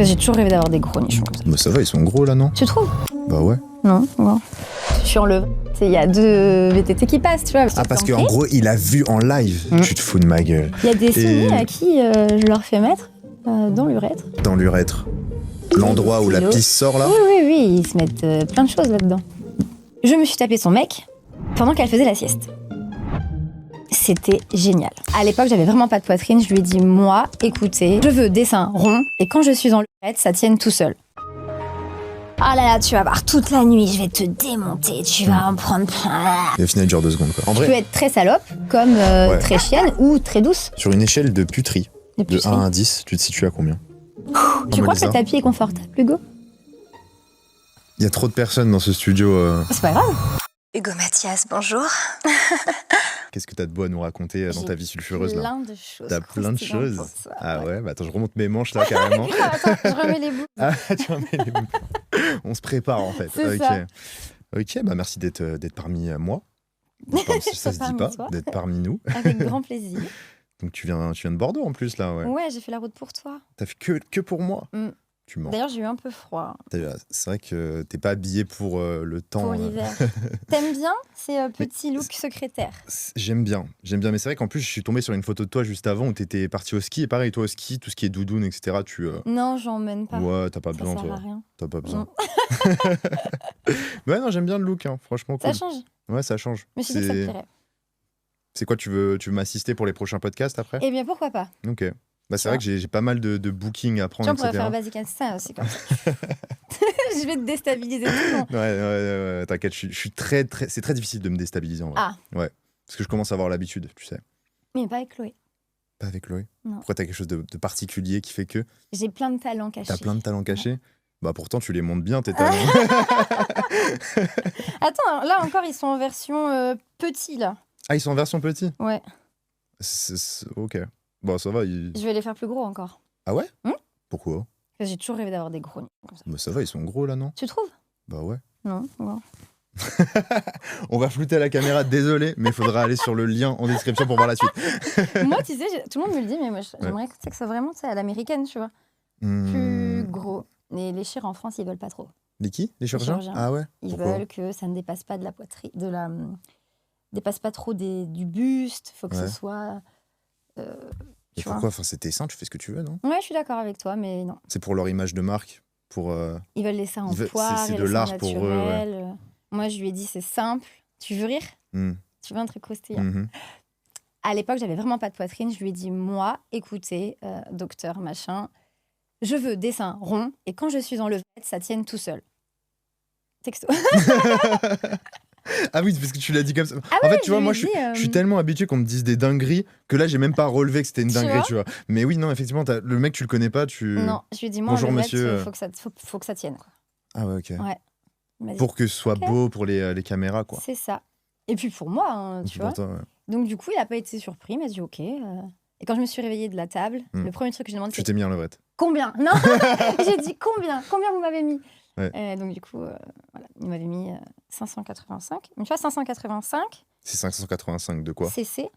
J'ai toujours rêvé d'avoir des gros nichons comme ça. Bah ça va, ils sont gros là, non? Tu trouves? Bah ouais. Non. Je suis en levrette. Il y a 2 VTT qui passent, tu vois. Ah, parce qu'en gros, il a vu en live. Tu te fous de ma gueule. Il y a des soumis à qui je leur fais mettre dans l'urètre. Dans l'urètre. L'endroit où la pisse sort là? Oui, ils se mettent plein de choses là-dedans. Je me suis tapé son mec pendant qu'elle faisait la sieste. C'était génial. À l'époque, j'avais vraiment pas de poitrine. Je lui ai dit, moi, écoutez, je veux des seins ronds et quand je suis en l'urètre, ça tienne tout seul. Ah là là, tu vas voir, toute la nuit, je vais te démonter, tu vas en prendre plein. Et au final, il dure 2 secondes quoi. En Tu peux vrai, être très salope, comme très chienne ou très douce. sur une échelle de puterie, de puterie. 1 à 10, tu te situes à combien? Tu crois que le tapis est confortable, Hugo? Il y a trop de personnes dans ce studio. C'est pas grave. Hugo Mathias, bonjour. Qu'est-ce que t'as de beau à nous raconter dans ta vie sulfureuse là? Plein de choses. T'as plein de croustillantes choses. pour toi. Ah ouais, bah attends, je remonte mes manches là carrément. Attends, je remets les bouts. Ah, tu remets les bouts. On se prépare en fait. C'est Ok. ça. Ok, bah merci d'être parmi moi. Ça se dit Parmi pas, toi. d'être parmi nous. Avec grand plaisir. Donc tu viens de Bordeaux en plus là, ouais. Ouais, j'ai fait la route pour toi. T'as fait que pour moi. Mm. Tu mens. D'ailleurs, j'ai eu un peu froid C'est vrai que t'es pas habillé pour le temps. pour l'hiver. T'aimes bien ces petits looks secrétaires? J'aime bien, mais c'est vrai qu'en plus je suis tombé sur une photo de toi juste avant où t'étais parti au ski et pareil toi au ski, tout ce qui est doudoune etc. Non, j'en mène pas. Ouais, t'as pas Ça besoin sert toi. à rien. T'as pas besoin. Ouais non j'aime bien le look hein, franchement Ça cool. change. Ouais ça change. Je me suis dit que ça te plairait. C'est quoi tu veux m'assister pour les prochains podcasts après? Eh bien, pourquoi pas? Ok. Bah c'est Tu vrai vois. que j'ai pas mal de bookings à Tu prendre vois, on pourrait etc. faire Basic Instinct aussi comme ça. Je vais te déstabiliser tout le monde. Ouais, t'inquiète, je suis très, c'est très difficile de me déstabiliser en vrai. Ah. Ouais, parce que je commence à avoir l'habitude, tu sais. Mais pas avec Chloé. Pas avec Chloé. Non. Pourquoi t'as quelque chose de particulier qui fait que J'ai plein de talents cachés. t'as plein de talents cachés? Bah pourtant tu les montres bien tes talents. Attends, là encore, ils sont en version petit, là. Ah ils sont en version petit? Ouais. Ok. Bon ça va. Je vais les faire plus gros encore. Ah ouais? Hmm. Pourquoi? Parce que j'ai toujours rêvé d'avoir des gros nids comme ça. Bah ça va, ils sont gros là non? Tu trouves? Bah ouais. Non. On va flouter à la caméra, désolé, mais il faudra aller sur le lien en description pour voir la suite. Moi, tu sais, tout le monde me le dit, mais moi, j'aimerais que ça soit vraiment à l'américaine, tu vois. Plus gros. Et les chirurgiens en France, ils veulent pas trop. Les qui? Les chirurgiens? chirurgiens. Ah ouais? Ils Pourquoi? veulent que ça ne dépasse pas de la poitrine, dépasse pas trop du buste. Faut que ce soit. Et Tu vois. pourquoi? Enfin, c'est tes seins, tu fais ce que tu veux, non? Ouais, je suis d'accord avec toi, mais non. C'est pour leur image de marque, pour... Ils veulent les seins en Ils veulent- poire, c'est et de les seins l'art pour eux, ouais. naturels. Moi, je lui ai dit, c'est simple. Tu veux rire? Hmm. Tu veux un truc croustillant? Mhm. À l'époque, j'avais vraiment pas de poitrine. Je lui ai dit, moi, écoutez, docteur, machin, je veux des seins ronds et quand je suis en levrette, ça tienne tout seul. Texto. Ah oui, parce que tu l'as dit comme ça. Ah En ouais, fait, tu vois, je moi, lui je ai dit, suis tellement habitué qu'on me dise des dingueries que là, j'ai même pas relevé que c'était une Tu dinguerie, vois tu vois. Mais oui, non, effectivement, le mec, tu le connais pas, tu... Non, je lui ai dit, moi, Bonjour, en levrette, monsieur. faut que ça tienne. Quoi. Ah ouais, ok. Ouais. Il m'a dit, Pour que ce soit Ok. beau pour les caméras, quoi. c'est ça. Et puis pour moi, hein, Et tu puis vois. pour toi, ouais. Donc du coup, il a pas été surpris, il m'a dit, ok. Et quand je me suis réveillée de la table, le premier truc que je demande, Tu c'est t'es mis en levrette. combien? Non, j'ai dit combien vous m'avez mis? Ouais. Donc du coup, voilà, il m'avait mis 585. Mais tu vois, 585 C'est 585 de quoi? cc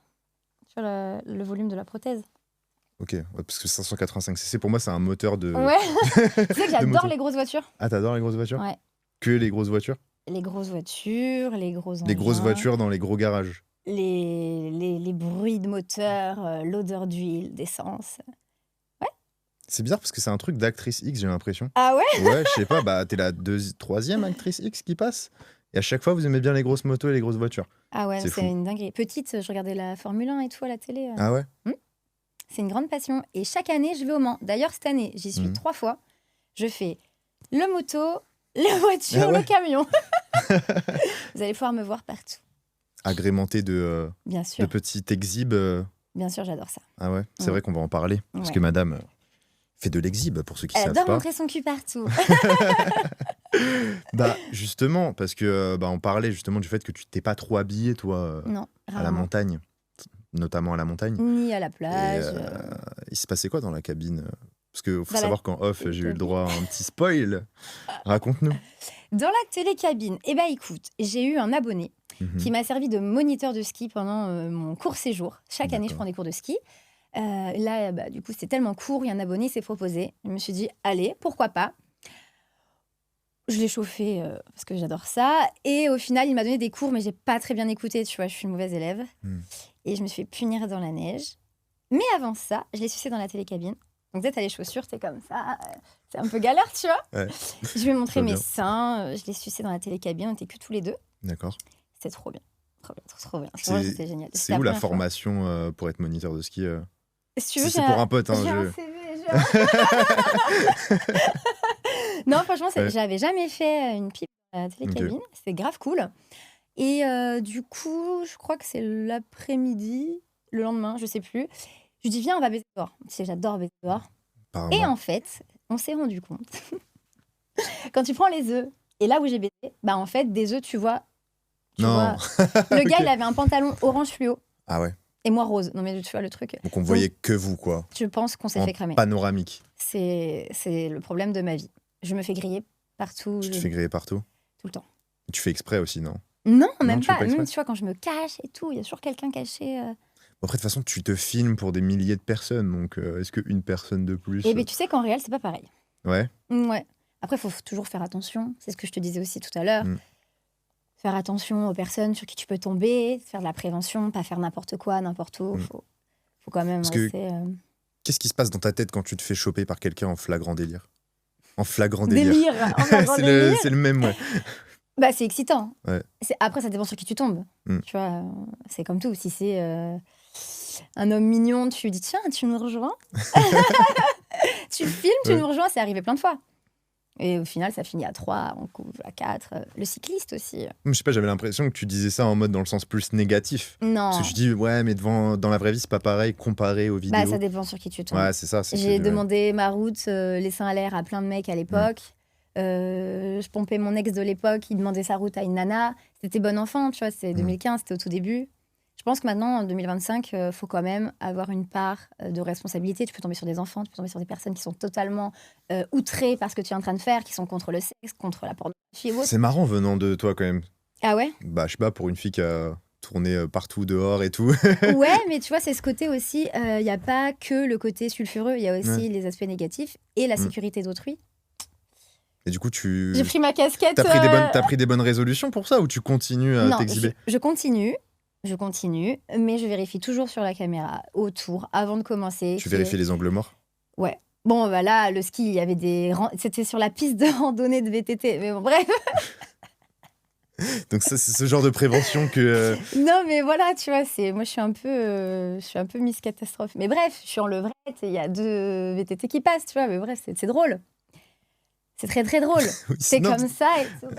sur le volume de la prothèse. Ok, ouais, parce que 585 cc, pour moi, c'est un moteur de... Ouais. Tu sais que j'adore moto. les grosses voitures. Ah, t'adores les grosses voitures? Ouais. Que les grosses voitures? Les grosses voitures, les gros Les grosses engins, voitures dans les gros garages. les bruits de moteur, l'odeur d'huile, d'essence. C'est bizarre parce que c'est un truc d'actrice X, j'ai l'impression. Ah ouais? Ouais, je sais pas, bah t'es la troisième actrice X qui passe. Et à chaque fois, vous aimez bien les grosses motos et les grosses voitures. Ah ouais, C'est c'est fou. une dinguerie. Petite, je regardais la Formule 1 et tout à la télé. Ah ouais? C'est une grande passion. Et chaque année, je vais au Mans. D'ailleurs, cette année, j'y suis 3 fois. Je fais le moto, la voiture, Ah ouais. le camion. Vous allez pouvoir me voir partout. Agrémenté de Bien sûr. petits exhibes. Bien sûr, j'adore ça. Ah ouais, c'est Ouais. vrai qu'on va en parler. Parce Ouais. que madame fait de l'exhibe, pour ceux qui Elle savent adore pas. montrer son cul partout. Bah justement, parce que on parlait justement du fait que tu t'es pas trop habillé, toi, Non, à la rarement. montagne. Notamment à la montagne. Ni à la Et, plage. il se passait quoi dans la cabine? Parce qu'il faut Dans la savoir qu'en off, j'ai eu le cabine. droit à un petit spoil. Raconte-nous. Dans la télécabine, eh ben écoute, j'ai eu un abonné qui m'a servi de moniteur de ski pendant mon court séjour. Chaque année, je D'accord. prends des cours de ski. Là, du coup, c'était tellement court, il y a un abonné qui s'est proposé. Je me suis dit, allez, pourquoi pas. Je l'ai chauffé parce que j'adore ça. Et au final, il m'a donné des cours, mais j'ai pas très bien écouté, tu vois, je suis une mauvaise élève. Et je me suis fait punir dans la neige. Mais avant ça, je l'ai sucé dans la télécabine. Donc, tu sais, t'as les chaussures, t'es comme ça. C'est un peu galère, tu vois. Ouais. Je lui ai montré Trop mes bien. seins. Je l'ai sucé dans la télécabine. On était que tous les deux. D'accord. C'était trop bien. Trop bien. Vraiment, c'était génial. C'est C'était où la première fois. formation pour être moniteur de ski Si tu veux, Si c'est pour un pote, hein, j'ai un je- CV, Non, franchement, Ouais. j'avais jamais fait une pipe à la télécabine. C'était grave cool. Et du coup, je crois que c'est l'après-midi, le lendemain, je sais plus. Je lui dis, viens, on va baiser dehors. Tu sais, j'adore baiser dehors. Apparemment. Et en fait, on s'est rendu compte, quand tu prends les œufs, et là où j'ai baisé, en fait, des œufs, tu vois. Non. vois, le gars, Ok. il avait un pantalon orange fluo Ah ouais. et moi rose. Non, mais tu vois le truc. Donc on voyait que vous, quoi. Je pense qu'on s'est En fait cramer. panoramique. C'est le problème de ma vie. Je me fais griller partout, Tu te fais griller partout. tout le temps. Tu fais exprès aussi, non? Non, même tu fais pas. pas exprès Même, tu vois, quand je me cache et tout, il y a toujours quelqu'un caché. Bon, après, de toute façon, tu te filmes pour des milliers de personnes. Donc, est-ce qu'une personne de plus. Et bien, tu sais qu'en réel, c'est pas pareil. Ouais. Ouais. Après, il faut toujours faire attention. C'est ce que je te disais aussi tout à l'heure. Faire attention aux personnes sur qui tu peux tomber, faire de la prévention, pas faire n'importe quoi, n'importe où. Faut quand même Parce que- rester. Qu'est-ce qui se passe dans ta tête quand tu te fais choper par quelqu'un en flagrant délire? En flagrant délire. Délire. En flagrant c'est délire. le même, ouais. C'est excitant. Ouais. Après, ça dépend sur qui tu tombes. Mm. Tu vois, c'est comme tout. Si c'est un homme mignon, tu lui dis tiens, tu me rejoins. Tu filmes, tu Ouais. nous rejoins. C'est arrivé plein de fois. Et au final, ça finit à 3, on couche à 4. Le cycliste aussi. Je sais pas, j'avais l'impression que tu disais ça en mode dans le sens plus négatif. Non. Parce que je dis, ouais, mais dans la vraie vie, c'est pas pareil comparé aux vidéos. Ça dépend sur qui tu tombes. Ouais, c'est ça. c'est J'ai que- demandé ma route, les seins à l'air à plein de mecs à l'époque. Je pompais mon ex de l'époque, il demandait sa route à une nana. C'était bon enfant, tu vois, c'est 2015, c'était au tout début. Je pense que maintenant, en 2025, faut quand même avoir une part de responsabilité. Tu peux tomber sur des enfants, tu peux tomber sur des personnes qui sont totalement outrées par ce que tu es en train de faire, qui sont contre le sexe, contre la pornographie et autres. C'est marrant venant de toi quand même. Ah ouais? Bah, je sais pas, pour une fille qui a tourné partout dehors et tout. Ouais, mais tu vois, c'est ce côté aussi. Il n'y a pas que le côté sulfureux, il y a aussi les aspects négatifs et la sécurité d'autrui. Et du coup, J'ai pris ma casquette. T'as pris des bonnes résolutions pour ça ou tu continues à Non, t'exhiber? je continue, mais je vérifie toujours sur la caméra, autour, avant de commencer. Tu vérifies les angles morts? Ouais. Bon, là, le ski, il y avait c'était sur la piste de randonnée de VTT. Mais bon, bref. Donc ça, c'est ce genre de prévention que... Non, mais voilà, tu vois, moi, je suis un peu Miss Catastrophe. Mais bref, je suis en levrette et il y a 2 VTT qui passent, tu vois. Mais bref, c'est drôle. C'est très, très drôle. Oui, C'est non, comme ça et tout.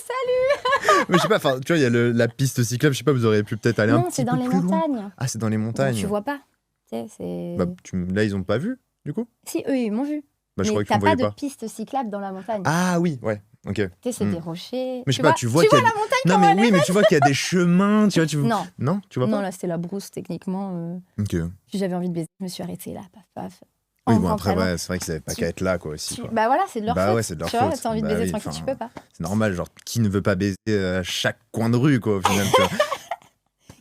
Salut! mais je sais pas, enfin, tu vois, il y a la piste cyclable, je sais pas, vous auriez pu peut-être aller un Non, petit c'est peu dans les plus loin. montagnes. Ah, c'est dans les Donc, montagnes. tu vois pas. Tu sais, c'est... Bah, là, ils ont pas vu, du coup? Si, eux, ils m'ont vu. Bah, je mais croyais t'as qu'on pas voyait de pas. piste cyclable dans la montagne. Ah oui, ouais, ok. Tu sais, c'est des rochers. Mais je sais pas, tu vois qu'il y a... la montagne Non, comment mais elle oui, mais tu vois qu'il y a des chemins, tu vois, Non, Non, tu vois non, pas? là, c'était la brousse, techniquement. Ok. Si j'avais envie de baiser, je me suis arrêtée là, paf, paf. Oui, En bon, après, pantalon. ouais, c'est vrai qu'ils avaient pas Tu- qu'à être là, quoi, aussi. Quoi. Bah voilà, c'est de leur Bah faute. ouais, c'est de leur tu vois, faute. t'as envie de Bah baiser oui, tranquille, enfin, tu peux pas. C'est normal, genre, qui ne veut pas baiser à chaque coin de rue, quoi, au final, tu vois.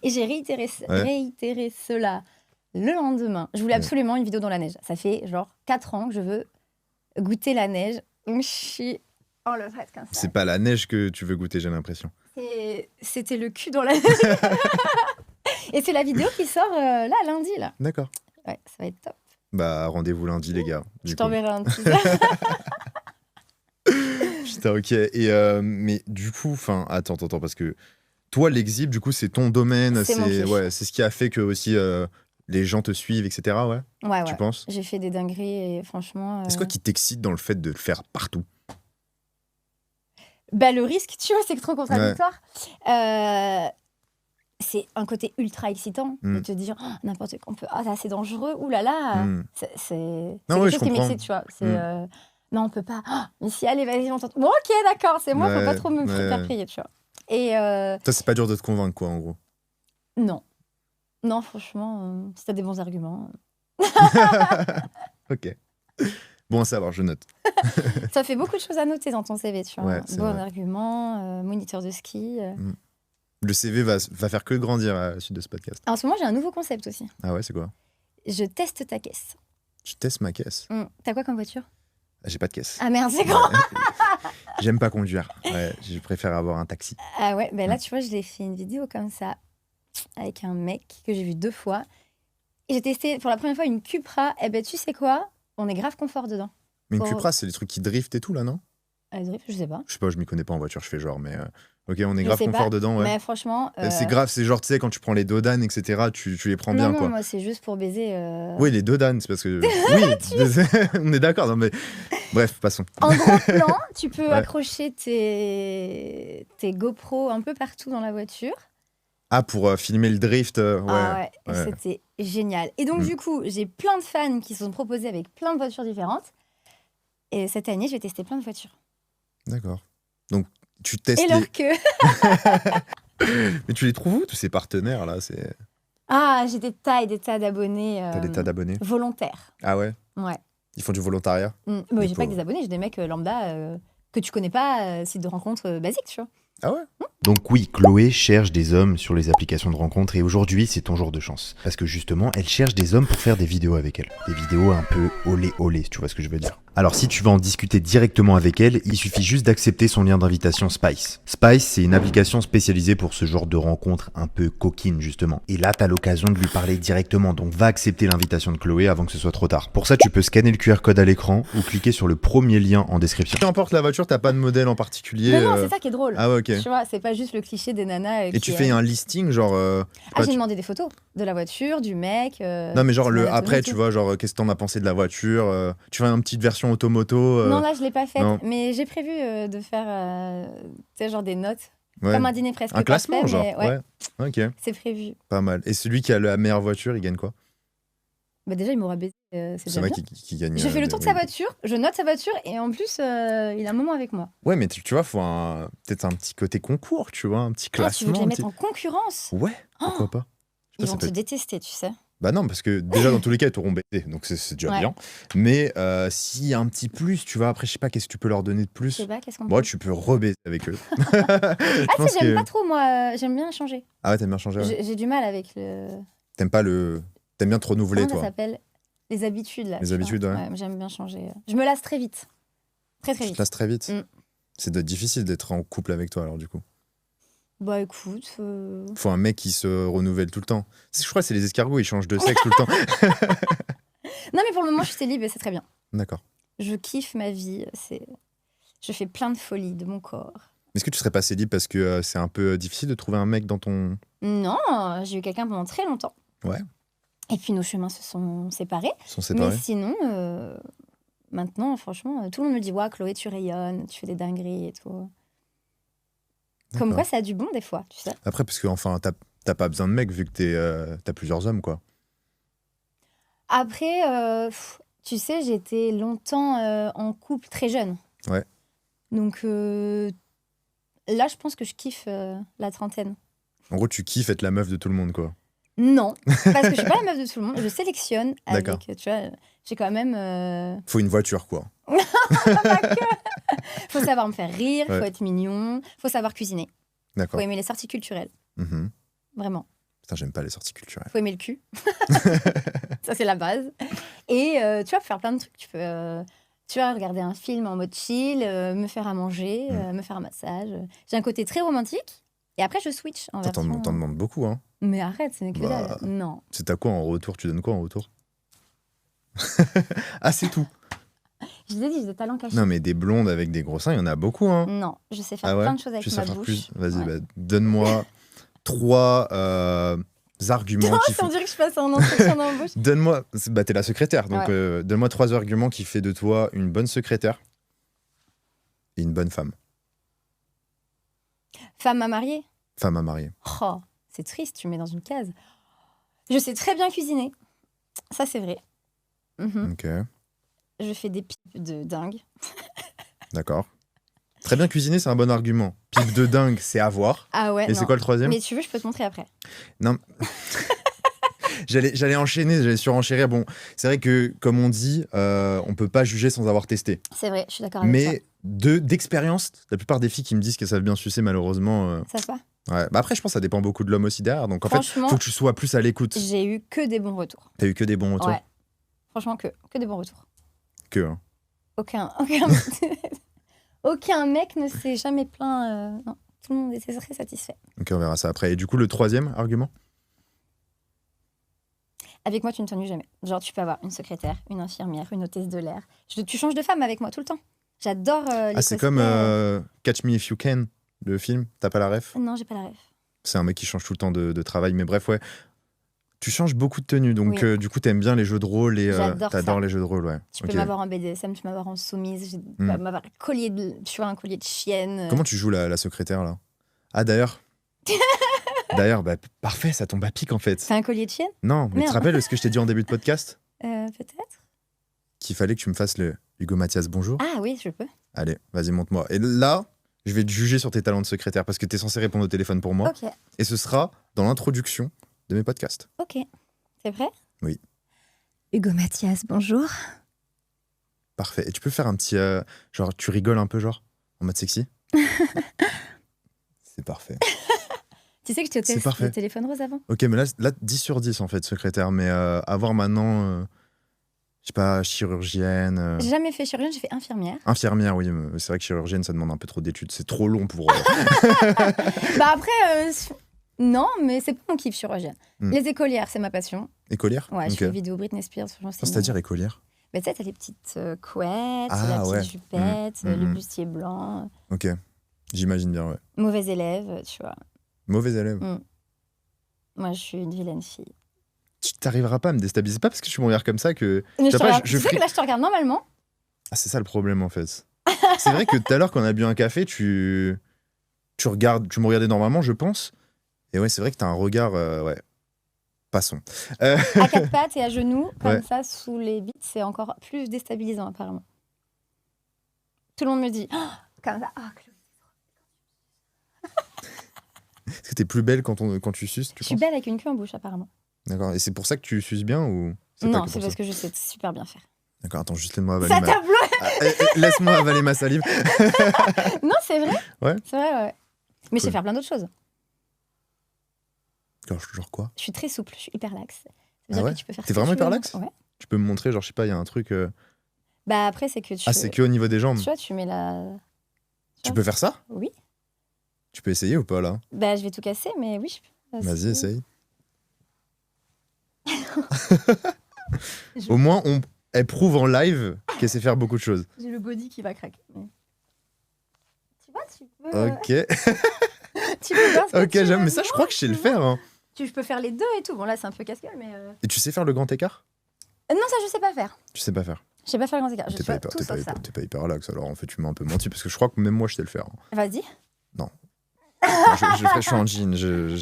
Et j'ai réitéré cela le lendemain. Je voulais Ouais. absolument une vidéo dans la neige. Ça fait genre 4 ans que je veux goûter la neige. Je suis en levrette comme ça. C'est pas la neige que tu veux goûter, j'ai l'impression. C'était le cul dans la neige. Et c'est la vidéo qui sort là, lundi, là. D'accord. Ouais, ça va être top. Bah, rendez-vous lundi, les gars. Je du coup. t'enverrai un teaser. Putain, ok. Et, mais du coup, enfin, attends, parce que toi, l'exhib, du coup, c'est ton domaine. C'est mon kiff. Ouais, c'est ce qui a fait que aussi les gens te suivent, etc. Ouais, Ouais, tu ouais. penses? J'ai fait des dingueries et franchement... Est-ce quoi qui t'excite dans le fait de le faire partout? Bah, le risque, tu vois, c'est trop contradictoire. C'est un côté ultra excitant de te dire oh, n'importe quoi, on peut... Ah, c'est assez dangereux, oulala. C'est Non, quelque ouais, chose je qui comprends. m'excite, tu vois. C'est, non, on peut pas. Ah, mais si, allez, vas-y, on tente. Bon, ok, d'accord, c'est moi, faut Ouais, pas trop me ouais. faire payer, tu vois. Et Toi, c'est pas dur de te convaincre, quoi, en gros. non. Non, franchement, si t'as des bons arguments. Ok. Bon à savoir, je note. Ça fait beaucoup de choses à noter dans ton CV, tu vois. Ouais, c'est Bon vrai. argument, moniteur de ski. Le CV va faire que grandir à la suite de ce podcast. En ce moment, j'ai un nouveau concept aussi. Ah ouais, c'est quoi? Je teste ta caisse. Tu testes ma caisse? T'as quoi comme voiture? J'ai pas de caisse. Ah merde, c'est quoi? J'aime pas conduire. Ouais, je préfère avoir un taxi. Ah ouais, ben là, tu vois, je l'ai fait une vidéo comme ça, avec un mec que j'ai vu 2 fois. Et j'ai testé pour la première fois une Cupra. Eh ben, tu sais quoi? On est grave confort dedans. Mais une Oh. Cupra, c'est les trucs qui driftent et tout, là, non? Drift, je sais pas. Je sais pas, je m'y connais pas en voiture, je fais genre, mais... Ok, on est Je grave sais confort pas, dedans, ouais. Mais franchement... C'est grave, c'est genre, tu sais, quand tu prends les dodanes, etc., tu les prends bien, non, quoi. moi, c'est juste pour baiser... Oui, les dodanes, c'est parce que... Oui, on est d'accord, non mais... Bref, passons. En gros plan, tu peux Ouais. accrocher tes GoPro un peu partout dans la voiture. Ah, pour filmer le drift, ouais. Ah ouais, ouais. c'était génial. Et donc, du coup, j'ai plein de fans qui se sont proposés avec plein de voitures différentes. Et cette année, je vais tester plein de voitures. D'accord. Donc, tu testes Et leur queue. Mais tu les trouves où, tous ces partenaires, là? Ah, j'ai des tas d'abonnés T'as des tas d'abonnés? volontaires. Ah ouais? Ouais. Ils font du volontariat? Mais Les j'ai pas que pauvres. des abonnés, j'ai des mecs lambda que tu connais pas, site de rencontre basique, tu vois. Ah ouais? Donc oui, Chloé cherche des hommes sur les applications de rencontres et aujourd'hui c'est ton jour de chance. Parce que justement, elle cherche des hommes pour faire des vidéos avec elle. Des vidéos un peu olé olé, si tu vois ce que je veux dire. Alors si tu veux en discuter directement avec elle, il suffit juste d'accepter son lien d'invitation Spice. Spice, c'est une application spécialisée pour ce genre de rencontres un peu coquines justement. Et là, t'as l'occasion de lui parler directement, donc va accepter l'invitation de Chloé avant que ce soit trop tard. Pour ça, tu peux scanner le QR code à l'écran ou cliquer sur le premier lien en description. Peu importe la voiture, t'as pas de modèle en particulier. Mais non, c'est ça qui est drôle. Ah ouais, ok. Tu vois, c'est pas juste le cliché des nanas. Et tu fais un listing, genre... Ah, j'ai demandé des photos de la voiture, du mec. Non, mais genre, son après, anatomie, tu tout. vois, genre, qu'est-ce que t'en as pensé de la voiture? Tu fais une petite version automoto? Non, là, je l'ai pas faite. non. Mais j'ai prévu de faire, tu sais, genre des notes. Ouais. Comme un dîner presque Un classement, parfait, genre? mais ouais, Ok, c'est prévu. pas mal. Et celui qui a la meilleure voiture, il gagne quoi? Bah déjà, il m'aura baisé, c'est C'est déjà vrai bien. qui gagne. Je fais le tour de oui. sa voiture, je note sa voiture, et en plus, il a un moment avec moi. Ouais, mais tu vois, faut peut-être un petit côté concours, tu vois, un petit Ah, tu veux que je classement. les mette en concurrence? Ouais, pourquoi pas? Je sais Ils pas, ça vont peut te être- détester, tu sais. Bah non, parce que déjà, dans tous les cas, ils t'auront baisé, donc c'est déjà Ouais. bien. Mais s'il y a un petit plus, tu vois, après, je sais pas, qu'est-ce que tu peux leur donner de Je plus? sais pas, qu'est-ce qu'on Moi, peut... tu peux rebaiser avec eux. Ah Je pense si, j'aime que- pas trop, moi. J'aime bien changer. Ah ouais, t'aimes bien changer, ouais. J'ai du mal avec le... T'aimes pas T'aimes bien te renouveler, Comment ça toi. s'appelle? Les habitudes, là. Les tu vois. habitudes, ouais. J'aime bien changer. Je me lasse très vite. Très Tu te vite. lasses très vite. Mm. C'est difficile d'être en couple avec toi, alors, du coup. Bah écoute... Faut un mec qui se renouvelle tout le temps. Je crois que c'est les escargots, ils changent de sexe tout le temps. Non mais pour le moment, je suis célib et c'est très bien. D'accord. Je kiffe ma vie. Je fais plein de folies de mon corps. Est-ce que tu serais pas célib parce que c'est un peu difficile de trouver un mec dans ton... Non, j'ai eu quelqu'un pendant très longtemps. Ouais. Et puis nos chemins se sont séparés. Sont séparés? Mais sinon, maintenant, franchement, tout le monde me dit « Ouais, Chloé, tu rayonnes, tu fais des dingueries et tout. » Comme D'accord. quoi, ça a du bon des fois, tu sais. Après, parce que enfin, t'as pas besoin de mec vu que t'as plusieurs hommes, quoi. Après, tu sais, j'étais longtemps en couple très jeune. Ouais. Donc là, je pense que je kiffe la trentaine. En gros, tu kiffes être la meuf de tout le monde, quoi. Non, parce que je suis pas la meuf de tout le monde. Je sélectionne avec, D'accord. tu vois, j'ai quand même... Faut une voiture, quoi. faut savoir me faire rire, Ouais. faut être mignon, faut savoir cuisiner, D'accord. faut aimer les sorties culturelles, Mhm. vraiment. Putain, j'aime pas les sorties culturelles. Faut aimer le cul. Ça, c'est la base. Et tu vois, faire plein de trucs. Tu peux, tu vois, regarder un film en mode chill, me faire à manger, me faire un massage. J'ai un côté très romantique. Et après, je switch en T'en version... demandes beaucoup, hein. Mais arrête, ce n'est que Bah. dalle. Non. C'est à quoi en retour? Tu donnes quoi en retour? Ah, c'est tout. Je l'ai dit, j'ai des talents cachés. Non, mais des blondes avec des gros seins, il y en a beaucoup, hein. Non, je sais faire Ah ouais? plein de choses avec Tu sais ma faire bouche. plus? Vas-y, Ouais. bah, donne-moi 3 arguments qui On font... dirait que je passe en entretien d'embauche. Donne-moi... Bah, t'es la secrétaire, donc Ouais. donne-moi 3 arguments qui fait de toi une bonne secrétaire et une bonne femme. Femme à marier. Femme à marier. Oh, c'est triste, tu me mets dans une case. Je sais très bien cuisiner. Ça, c'est vrai. Mhm. Ok, Je fais des pipes de dingue. d'accord. Très bien cuisiner, c'est un bon argument. Pipe de dingue, c'est à voir. Ah ouais, Et c'est non. quoi le troisième? Mais tu veux, je peux te montrer après. Non. J'allais enchaîner, j'allais surenchérir. Bon, c'est vrai que, comme on dit, on peut pas juger sans avoir testé. C'est vrai, je suis d'accord avec toi. Mais d'expérience, la plupart des filles qui me disent qu'elles savent bien sucer, malheureusement, Ça se va? Ouais. Bah après, je pense que ça dépend beaucoup de l'homme aussi derrière. Donc en fait, Franchement, faut que tu sois plus à l'écoute. j'ai eu que des bons retours. T'as eu que des bons retours Ouais. Franchement, que des bons retours. Hein. Aucun mec ne s'est jamais plaint. Non, tout le monde était très satisfait. Ok, on verra ça après. Et du coup, le troisième argument? Avec moi, tu ne t'ennuies jamais. Genre, tu peux avoir une secrétaire, une infirmière, une hôtesse de l'air. Tu changes de femme avec moi tout le temps. J'adore les Ah, c'est cosplays. comme Catch Me If You Can, le film. T'as pas la ref? Non, j'ai pas la rêve. C'est un mec qui change tout le temps de travail. Mais bref, ouais. Tu changes beaucoup de tenues. Donc Oui. du coup, t'aimes bien les jeux de rôle et J'adore t'adores ça. les jeux de rôle, ouais. Tu Ok. peux m'avoir en BDSM, tu peux m'avoir en soumise, tu peux m'avoir un collier un collier de chienne. Comment tu joues la secrétaire, là? Ah, d'ailleurs. D'ailleurs, bah, parfait, ça tombe à pic, en fait. C'est un collier de chienne? Non, mais tu te Merde. rappelles ce que je t'ai dit en début de podcast? Peut-être. Qu'il fallait que tu me fasses le Hugo Mathias bonjour. Ah oui, je peux. Allez, vas-y, montre-moi. Et là, je vais te juger sur tes talents de secrétaire parce que t'es censé répondre au téléphone pour moi. Ok, Et ce sera dans l'introduction de mes podcasts. ok. T'es prêt? Oui. Hugo Mathias, bonjour. Parfait. Et tu peux faire un petit... genre, tu rigoles un peu, genre, en mode sexy? C'est parfait. Tu sais que je C'est t'ai parfait. le téléphone rose avant? Ok, mais là 10 sur 10, en fait, secrétaire. Mais avoir maintenant, je sais pas, chirurgienne... J'ai jamais fait chirurgienne, j'ai fait infirmière. Infirmière, oui. Mais c'est vrai que chirurgienne, ça demande un peu trop d'études. C'est trop long pour... Bah après, non, mais c'est pas mon kiff chirurgienne. Hmm. Les écolières, c'est ma passion. Écolière? Ouais, je Ok. fais une vidéo Britney Spears. Franchement, c'est C'est-à-dire écolière? Mais tu sais, t'as les petites couettes, Ah, la petite ouais. jupette, Mm, le mm. bustier blanc. Ok. J'imagine bien, ouais. Mauvais élève, tu vois. Mauvais élève. Moi, je suis une vilaine fille. Tu t'arriveras pas à me déstabiliser. Pas parce que tu me regardes comme ça que... Mais sais je te pas, regarde- je tu sais ferai- que là, je te regarde normalement. Ah, c'est ça le problème, en fait. C'est vrai que tout à l'heure, quand on a bu un café, tu me regardais normalement, je pense. Et ouais, c'est vrai que t'as un regard... ouais. Passons. À quatre pattes et à genoux, comme Ouais. ça, sous les bites, c'est encore plus déstabilisant, apparemment. Tout le monde me dit, oh, comme ça. Ah, Chloé. Est-ce que t'es plus belle quand tu suces, tu Je suis penses? belle avec une queue en bouche, apparemment. D'accord. Et c'est pour ça que tu suces bien ou... pas Non, que c'est pour parce ça que je sais super bien faire. D'accord, attends, juste laisse-moi avaler Ça ma... t'a bloqué. Ah, laisse-moi avaler ma salive. Non, c'est vrai. Ouais. C'est vrai, ouais. Mais je sais Cool. faire plein d'autres choses. Genre quoi? Je suis très souple, je suis hyper laxe. Ça veut Ah dire ouais que tu peux faire T'es ce que vraiment tu veux. hyper laxe? Ouais. Tu peux me montrer, genre, je sais pas, il y a un truc... Bah après, c'est que tu... Ah, c'est que au niveau des jambes. Tu vois, tu mets la... Tu peux faire ça? Oui. Tu peux essayer ou pas, là? Bah je vais tout casser, mais oui. Vas-y, essaye. Je- Au moins, elle prouve en live qu'elle sait faire beaucoup de choses. J'ai le body qui va craquer. mais- Tu vois, tu peux... Ok, tu peux faire ce que ok, tu j'aime. veux. Mais ça, je Non, crois que je sais le tu vois. faire. Hein. Je peux faire les deux et tout. Bon, là, c'est un peu casse-gueule, mais... Et tu sais faire le grand écart? Non, ça, je sais pas faire. Tu sais pas faire. Je sais pas faire le grand écart. Je T'es sais pas, pas hyper, tout t'es sauf pas, ça. hyper- t'es pas hyper relax, alors en fait, tu m'as un peu menti parce que je crois que même moi, je sais le faire. Hein. Vas-y. Non, je suis en jean, j'ai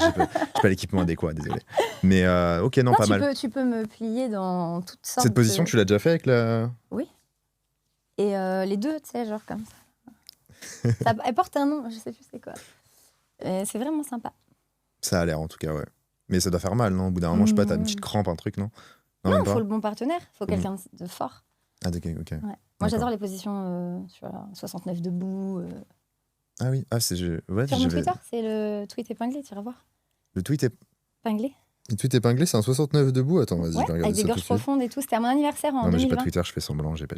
pas l'équipement adéquat, désolé. Mais ok, non, Non, pas mal. tu peux me plier dans toutes sortes Cette position, de... tu l'as déjà fait avec la. Et les deux, tu sais, genre comme ça. Elle porte un nom, je sais plus c'est quoi. C'est vraiment sympa. Ça a l'air en tout cas, ouais. Mais ça doit faire mal, non? Au bout d'un moment, je sais pas, t'as une petite crampe, un truc, non? Non, même il faut pas. le bon partenaire, il faut quelqu'un de fort. Ah, ok, ok. Ouais. Moi, D'accord. j'adore les positions, tu vois, 69 debout. Ah oui, ah, c'est. Ouais, Sur mon j'avais- Twitter, c'est le tweet épinglé, tu vas voir. Le tweet Épinglé. épinglé, c'est un 69 debout. Attends, vas-y, je Ouais, vais regarder avec des ça tout de gorges suite. profondes et tout. C'était à mon anniversaire en Non, mais j'ai 2020. pas Twitter, je fais semblant, j'ai pas.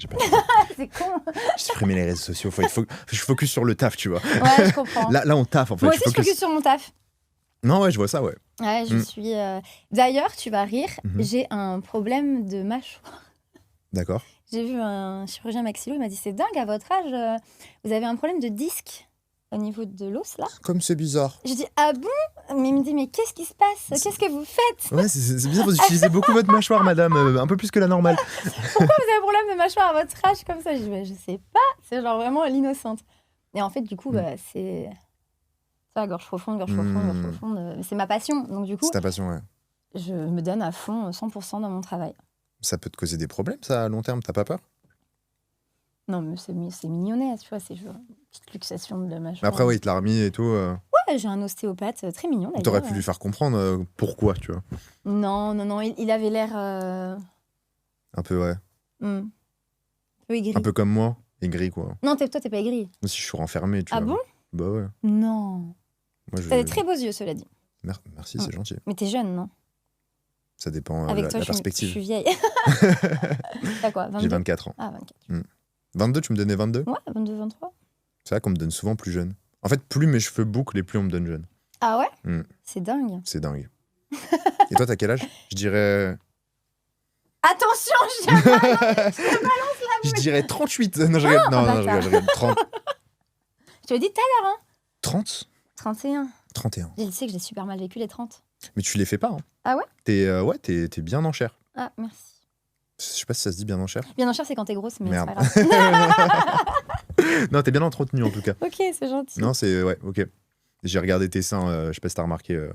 C'est con. J'ai supprimé les réseaux sociaux. Je focus sur le taf, tu vois. Ouais, je comprends. Là, on taffe en fait. Moi aussi, je focus sur mon taf. Non, ouais, je vois ça, ouais. Ouais, je Mm. suis. D'ailleurs, tu vas rire, Mhm. j'ai un problème de mâchoire. D'accord. J'ai vu un chirurgien maxillo, il m'a dit c'est dingue, à votre âge, vous avez un problème de disque au niveau de l'os là. Comme c'est bizarre. Je dis ah bon? Mais il me dit mais qu'est-ce qui se passe? Qu'est-ce que vous faites? Ouais, c'est bizarre, vous utilisez beaucoup votre mâchoire, madame, un peu plus que la normale. Pourquoi vous avez un problème de mâchoire à votre âge comme ça? Je dis mais je sais pas, c'est genre vraiment l'innocente. Et en fait du coup c'est ça, gorge profonde, gorge profonde, c'est ma passion. Donc du coup C'est ta passion, ouais. je me donne à fond 100% dans mon travail. Ça peut te causer des problèmes, ça, à long terme, t'as pas peur? Non mais c'est mignonnet, tu vois, c'est genre une petite luxation de la mâchoire. Mais après, ouais, il te l'a remis et tout. Ouais, j'ai un ostéopathe très mignon d'ailleurs. T'aurais pu lui faire comprendre pourquoi, tu vois. Non, il avait l'air Un peu, ouais. un peu aigri. Un peu comme moi, aigri, quoi. Non, toi, t'es pas aigri. Moi aussi, je suis renfermé, tu Ah vois. bon? Bah ouais. Non. Moi, je... T'as des très beaux yeux, cela dit. Merci, c'est gentil. Mais t'es jeune, non? Ça dépend Avec la toi, je perspective. suis vieille. T'as quoi, 22? J'ai 24 ans. Ah, 24. 22, tu me donnais 22? Ouais, 22, 23. C'est vrai qu'on me donne souvent plus jeune. En fait, plus mes cheveux bouclent et plus on me donne jeune. Ah ouais? Mm. C'est dingue. C'est dingue. Et toi, t'as quel âge? Je dirais... Attention, je Je dirais 38. Non, je rigole. Non, je rigole. 30. te le dis tout à l'heure, hein. 30? 31. 31. Je sais que j'ai super mal vécu les 30. Mais tu les fais pas, hein. Ah ouais? T'es bien en chair. Ah, merci. Je sais pas si ça se dit bien en chair. Bien en chair, c'est quand t'es grosse, mais Merde. c'est pas grave. Non, t'es bien entretenu en tout cas. Ok, c'est gentil. Non, c'est... Ouais, ok. J'ai regardé tes seins, je sais pas si t'as remarqué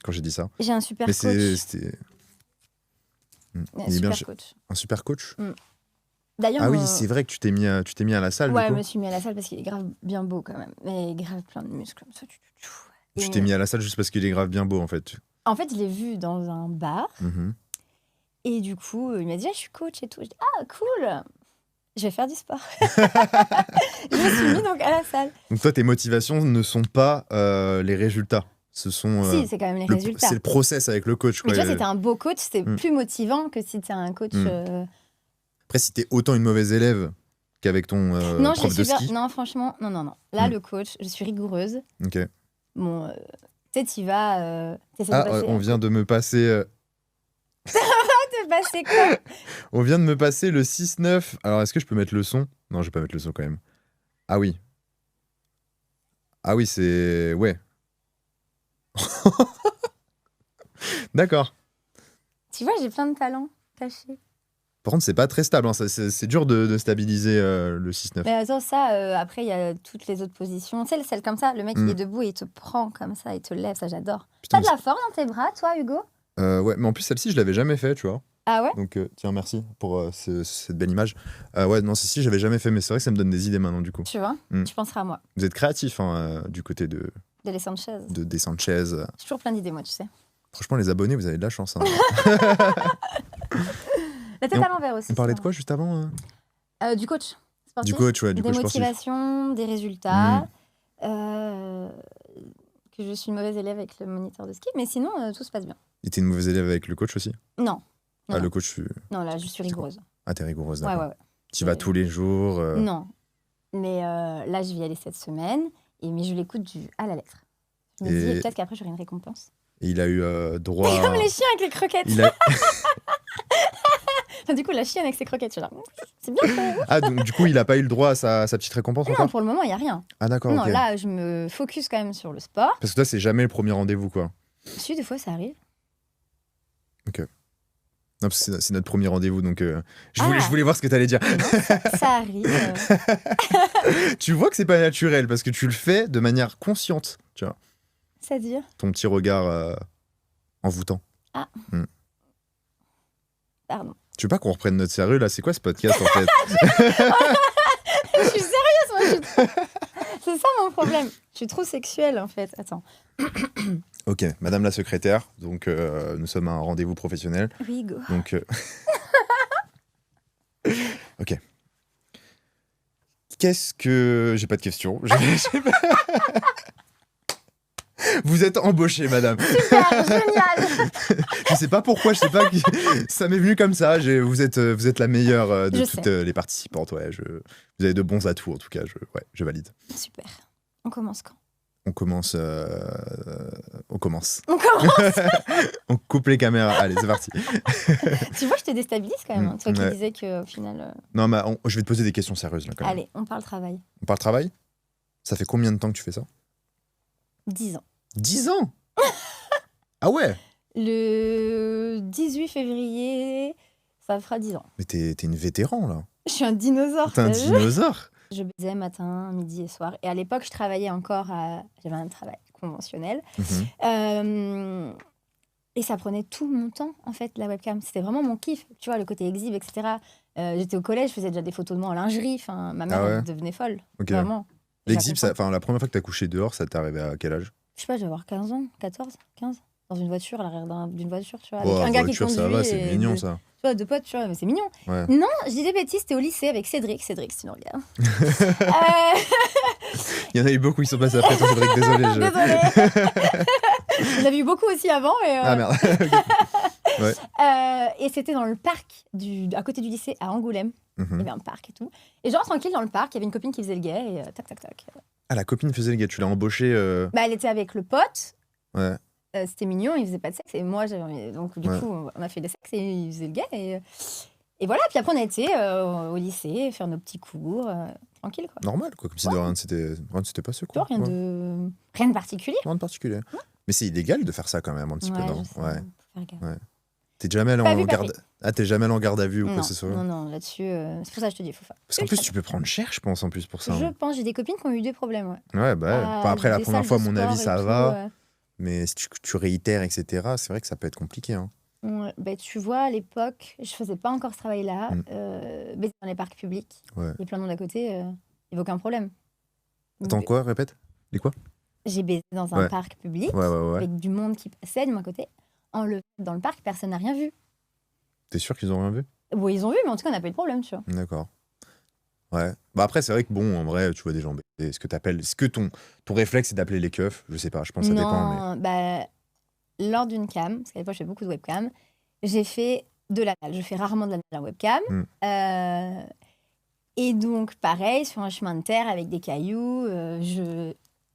quand j'ai dit ça. J'ai un super Mais coach. c'était... Un Il est bien super coach. un super coach. D'ailleurs, Ah oui, c'est vrai que tu t'es mis à la salle, ouais, du je coup. me suis mis à la salle parce qu'il est grave bien beau quand même. Mais grave plein de muscles comme ça. Et Tu t'es mis à la salle juste parce qu'il est grave bien beau, en fait. En fait, je l'ai vu dans un bar. Mhm. Et du coup, il m'a dit, ah, je suis coach et tout. Je dis, ah, cool. Je vais faire du sport. Je me suis mis donc à la salle. Donc toi, tes motivations ne sont pas les résultats. Ce sont... Si, c'est quand même les résultats. C'est le process avec le coach, Mais quoi. tu vois, c'était un beau coach, c'est Mm. plus motivant que si t'es un coach. Après, si t'es autant une mauvaise élève qu'avec ton Non, je prof de suis ski... non, franchement, non. Là, Mm. le coach, je suis rigoureuse. Ok. Bon, tu sais, t'y vas, t'essaies Ah, de passer. on vient de me passer... De passer quoi? On vient de me passer le 6-9. Alors, est-ce que je peux mettre le son? Non, je vais pas mettre le son quand même. Ah oui. Ah oui, c'est... Ouais. D'accord. Tu vois, j'ai plein de talents cachés. Par contre, c'est pas très stable. Hein. C'est dur de stabiliser le 6-9. Mais attends, ça, après, il y a toutes les autres positions. Tu sais, celle comme ça, le mec, il est debout et il te prend comme ça, il te lève, ça, j'adore. Putain, T'as de la force dans tes bras, toi, Hugo? ouais, mais en plus, celle-ci, je l'avais jamais fait, tu vois. Ah ouais? Donc, tiens, merci pour cette belle image. Ouais, non, celle-ci, j'avais jamais fait, mais c'est vrai que ça me donne des idées maintenant, du coup. Tu vois? Mm. Tu penseras à moi. Vous êtes créatif, hein, du côté de De Sanchez. des Sanchez. J'ai toujours plein d'idées, moi, tu sais. Franchement, les abonnés, vous avez de la chance. Hein. La tête Et à l'envers aussi. On parlait c'est de quoi juste avant Du coach sportif. Du coach, ouais, du Des coach sportif. motivations, des résultats. Que je suis une mauvaise élève avec le moniteur de ski, mais sinon, tout se passe bien. Et t'es une mauvaise élève avec le coach aussi? Non. Ah, non. le coach, Non, là, je suis rigoureuse. Ah, t'es rigoureuse, Ouais, d'accord. ouais. Tu vas tous les jours Non. Mais là, je vais y aller cette semaine, mais je l'écoute à la lettre. Je me Et- dis, peut-être qu'après, j'aurai une récompense. Et il a eu droit... Comme les chiens avec les croquettes. Il a... Enfin, du coup, la chienne avec ses croquettes, je suis là. C'est bien fait. Ah, donc du coup, il a pas eu le droit à sa petite récompense Non, encore? pour le moment, il n'y a rien. Ah, d'accord, Non, ok. là, je me focus quand même sur le sport. Parce que toi, c'est jamais le premier rendez-vous, quoi. Si, des fois, ça arrive. Non, parce que c'est notre premier rendez-vous, donc je Ah. voulais voir ce que t'allais dire. Ça arrive. Tu vois que c'est pas naturel, parce que tu le fais de manière consciente, tu vois. C'est-à-dire Ton petit regard envoûtant. Pardon. Tu veux pas qu'on reprenne notre sérieux, là? C'est quoi ce podcast, en fait? Je suis sérieuse, moi. C'est ça mon problème. Je suis trop sexuelle, en fait. Attends. Ok, madame la secrétaire, donc nous sommes à un rendez-vous professionnel. Oui, go. Donc, ok. Qu'est-ce que... J'ai pas de questions. J'ai pas- Vous êtes embauchée, madame. Super, génial. Je sais pas pourquoi, je sais pas qui... Ça m'est venu comme ça. Vous êtes la meilleure de Je toutes sais. les participantes. Ouais, vous avez de bons atouts, en tout cas. Je valide. Super. On commence quand? On commence. On commence. On commence. On coupe les caméras. Allez, c'est parti. Tu vois, je te déstabilise quand même. Hein. Toi qui Ouais. disais qu'au final. Non, mais je vais te poser des questions sérieuses, là, quand même. Allez, on parle travail. On parle travail? Ça fait combien de temps que tu fais ça? 10 ans. 10 ans. Ah ouais. Le 18 février, ça fera 10 ans. Mais t'es une vétéran, là. Je suis un dinosaure. T'es un t'as vu? dinosaure. Je baisais matin, midi et soir. Et à l'époque, je travaillais encore J'avais un travail conventionnel. Mhm. Et ça prenait tout mon temps, en fait, la webcam. C'était vraiment mon kiff. Tu vois, le côté exhibe, etc. J'étais au collège, je faisais déjà des photos de moi en lingerie. Enfin, ma mère Ah ouais. elle devenait folle. Ok. Vraiment. L'exhib, Je la comprends. la première fois que t'as couché dehors, ça t'est arrivé à quel âge? Je sais pas, je vais avoir 15 ans, 14, 15. dans une voiture, à l'arrière d'une voiture, tu vois, Oh, avec un gars voiture, qui ça conduit. va, c'est et mignon deux- ça. Tu vois, deux potes, tu vois, mais c'est mignon. Ouais. Non, je dis des bêtises, c'était au lycée avec Cédric. Cédric, si tu nous regardes. Euh, Il y en a eu beaucoup qui sont passés après toi, Cédric, désolé. Désolée. J'en avais eu beaucoup aussi avant. Ah merde. Ok. Et c'était dans le parc, à côté du lycée, à Angoulême. Il y Mhm. avait un parc et tout. Et genre, tranquille, dans le parc, il y avait une copine qui faisait le gay. Et tac, tac, tac. Ah, la copine faisait le gars, tu l'as embauché. Bah, elle était avec le pote. Ouais. C'était mignon, il faisait pas de sexe. Et moi, j'avais envie. Donc, du Ouais. coup, on a fait le sexe et il faisait le gay. Et voilà. Puis après, on a été au lycée, faire nos petits cours. Tranquille, quoi. Normal, quoi. Comme si de rien ne s'était passé, Tu quoi. vois, rien Ouais. de particulier. Rien de particulier. Mais c'est illégal de faire ça quand même, un petit peu, Ouais, non? je sais, Ouais. faut faire gaffe. Ouais. T'es jamais allé Pas en vu, pas garde. Ah, t'es jamais allé en garde à vue ou quoi Non, que ce soit? non, non, là-dessus, c'est pour ça que je te dis, il faut faire. Parce qu'en plus, tu peux prendre cher, je pense, en plus, pour ça. Je hein. pense, j'ai des copines qui ont eu des problèmes, ouais. Ouais, bah ouais. Enfin, après, la Des première salles fois, à de mon sport avis, et ça tout, va. Mais si tu réitères, etc., c'est vrai que ça peut être compliqué. Hein. ouais. Bah, tu vois, à l'époque, je faisais pas encore ce travail-là. Mm. Baiser dans les parcs publics, Ouais. il y a plein de monde à côté, il n'y avait aucun problème. Attends, quoi? Répète? Les quoi? J'ai baisé dans un Ouais. parc public, Ouais. avec du monde qui passait de mon côté. Dans le parc, personne n'a rien vu. T'es sûr qu'ils ont rien vu? Bon, ils ont vu, mais en tout cas, on n'a pas eu de problème, tu vois. D'accord. Ouais. Bah après, c'est vrai que bon, en vrai, tu vois des gens baiser. Est-ce que ton réflexe, c'est d'appeler les keufs? Je sais pas, je pense que ça dépend. Mais... Non, bah, lors d'une cam, parce qu'à l'époque, je fais beaucoup de webcam, j'ai fait de l'anal. Je fais rarement de la webcam. Mm. Et donc, pareil, sur un chemin de terre avec des cailloux, je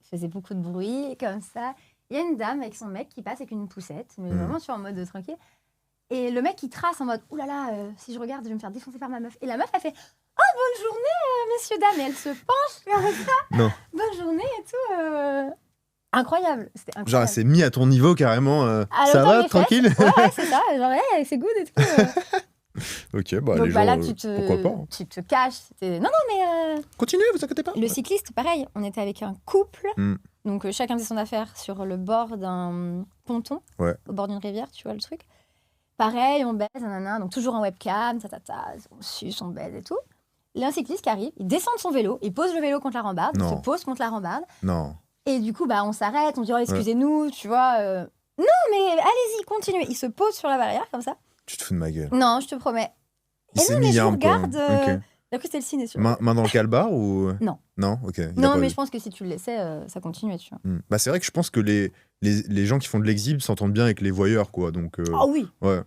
faisais beaucoup de bruit, comme ça. Il y a une dame avec son mec qui passe avec une poussette, mais vraiment, je suis en mode tranquille. Et le mec, il trace en mode, oulala, si je regarde, je vais me faire défoncer par ma meuf. Et la meuf, elle fait, oh, bonne journée, messieurs, dames. Et elle se penche comme ça. Non. Bonne journée et tout. Incroyable. C'était incroyable. Genre, elle s'est mis à ton niveau carrément. À Ça l'auteur va, des tranquille? Ouais, c'est ça. Genre, hey, c'est good et tout. Ok, bah Donc les bah, gens, là, pourquoi pas? Hein. tu te caches. Non, mais Continuez, vous inquiétez pas. le cycliste, pareil. On était avec un couple. Mm. Donc chacun faisait son affaire sur le bord d'un ponton, Ouais. au bord d'une rivière, tu vois le truc. Pareil, on baise, nanana, donc toujours en webcam, on suce, on baise et tout. Là, un cycliste qui arrive, il descend de son vélo, il pose le vélo contre la rambarde, il Non. se pose contre la rambarde. Non. Et du coup, bah, on s'arrête, on dit oh, excusez-nous, tu vois. Non, mais allez-y, continuez. Il se pose sur la barrière comme ça. Tu te fous de ma gueule. Non, je te promets. Il Et s'est non, mais mis je vous arme, quoi. regarde. Ok. Après, c'était le ciné. Sur Main dans le calbar ou... Non. Non, ok. il a Non, pas mais vu. je pense que si tu le laissais, ça continuait, tu vois. Bah, c'est vrai que je pense que les gens qui font de l'exhib s'entendent bien avec les voyeurs, quoi. Donc, Ah oui. ouais.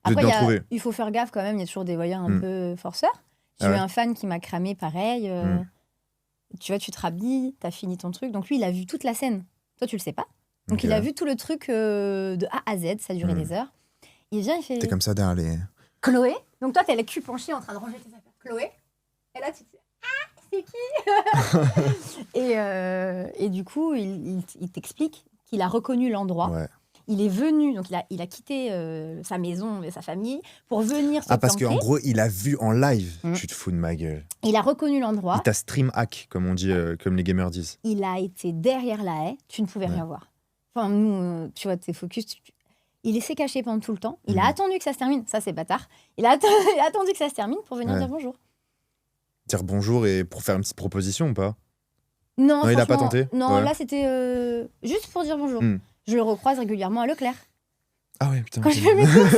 Vous êtes Après, bien trouvés. il faut faire gaffe quand même, il y a toujours des voyeurs un peu forceurs. J'ai Ah eu ouais. un fan qui m'a cramé pareil. Tu vois, tu te rhabilles, t'as fini ton truc. Donc lui, il a vu toute la scène. Toi, tu le sais pas. Donc Ok. il a vu tout le truc de A à Z, ça a duré des heures. Il vient, il fait T'es comme ça derrière les... Chloé. Donc toi, t'es le cul penché en train de ranger tes affaires. Chloé. Et là, tu te dis ah, c'est qui et du coup, il t'explique qu'il a reconnu l'endroit. Ouais. Il est venu, donc il a quitté sa maison et sa famille pour venir se Ah, parce planquer. qu'en gros, il a vu en live. Mm. Tu te fous de ma gueule. Il a reconnu l'endroit. Il t'a stream hack, comme on dit, comme les gamers disent. Il a été derrière la haie. Tu ne pouvais Ouais. rien voir. Enfin, nous, tu vois, t'es focus. Il s'est caché pendant tout le temps. Il a attendu que ça se termine. Ça, c'est bâtard. Il a attendu que ça se termine pour venir Ouais. dire bonjour. Dire bonjour et pour faire une petite proposition ou pas? Non, Non, il a pas franchement, tenté? Non, Ouais. là, c'était juste pour dire bonjour. Mm. Je le recroise régulièrement à Leclerc. Ah ouais, putain. Quand ok. je fais mes courses,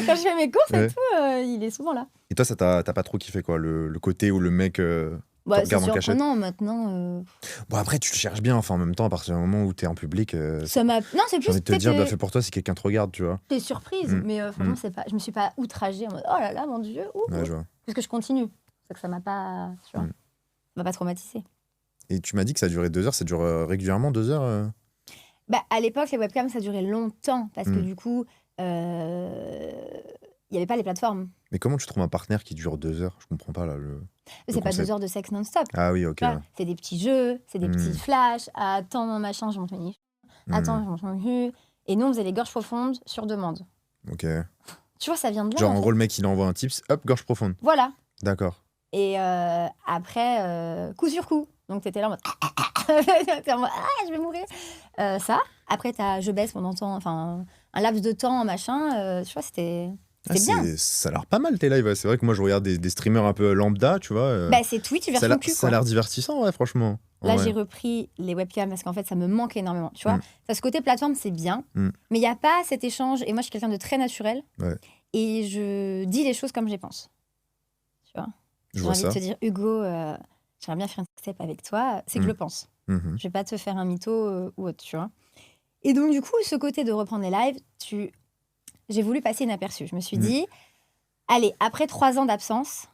quand je fais mes courses Ouais. et tout, il est souvent là. Et toi, ça t'as pas trop kiffé, quoi, le côté où le mec te Bah, c'est regarde en cachette? surprenant maintenant. Bon, après, tu le cherches bien, enfin, en même temps, à partir du moment où t'es en public, Ça m'a. Non, c'est j'ai plus envie de te peut-être dire, bien fait pour toi si quelqu'un te regarde, tu vois. t'es surprise, Mm. mais franchement, c'est pas. Je me suis pas outragée en mode oh là là, mon Dieu. Ouais, je vois. Parce que je continue. C'est que ça m'a pas. Tu vois, Mm. ça m'a pas traumatisée. Et tu m'as dit que ça durait 2 heures, ça dure régulièrement 2 heures Bah, à l'époque, les webcams, ça durait longtemps parce que Mm. du coup, il y avait pas les plateformes. Mais comment tu trouves un partenaire qui dure 2 heures? Je comprends pas, là. C'est pas concept. 2 heures de sexe non-stop. Ah oui, ok. Tu vois, c'est des petits jeux, c'est des Mm. petits flashs. Attends, mon machin, je monte mes niches. Attends, je monte mon cul. Et nous, on faisait les gorges profondes sur demande. Ok. Tu vois, ça vient de là. Genre, en en fait. gros, le mec, il envoie un tips, hop, gorge profonde. Voilà. D'accord. Et après, coup sur coup. Donc, t'étais là en mode. T'es en mode, ah, je vais mourir. Ça. Après, t'as je baisse pendant temps, enfin, un laps de temps, machin. Tu vois, c'était bien. Ça a l'air pas mal tes lives. Ouais. C'est vrai que moi, je regarde des streamers un peu lambda, tu vois. Bah, c'est Twitch ça a version l'air- cul, ça a quoi. l'air divertissant, ouais, franchement. Là, Ouais. j'ai repris les webcams parce qu'en fait, ça me manque énormément. Tu vois, Mm. ce côté plateforme, c'est bien, Mm. mais il n'y a pas cet échange. Et moi, je suis quelqu'un de très naturel. Ouais. Et je dis les choses comme je les pense. Tu vois, Je j'ai vois envie ça. de te dire, Hugo, j'aimerais bien faire un step avec toi. C'est que Mm. je le pense. Mhm. Je vais pas te faire un mytho ou autre, tu vois. Et donc, du coup, ce côté de reprendre les lives, j'ai voulu passer inaperçu. Je me suis Mm. dit, allez, après 3 ans d'absence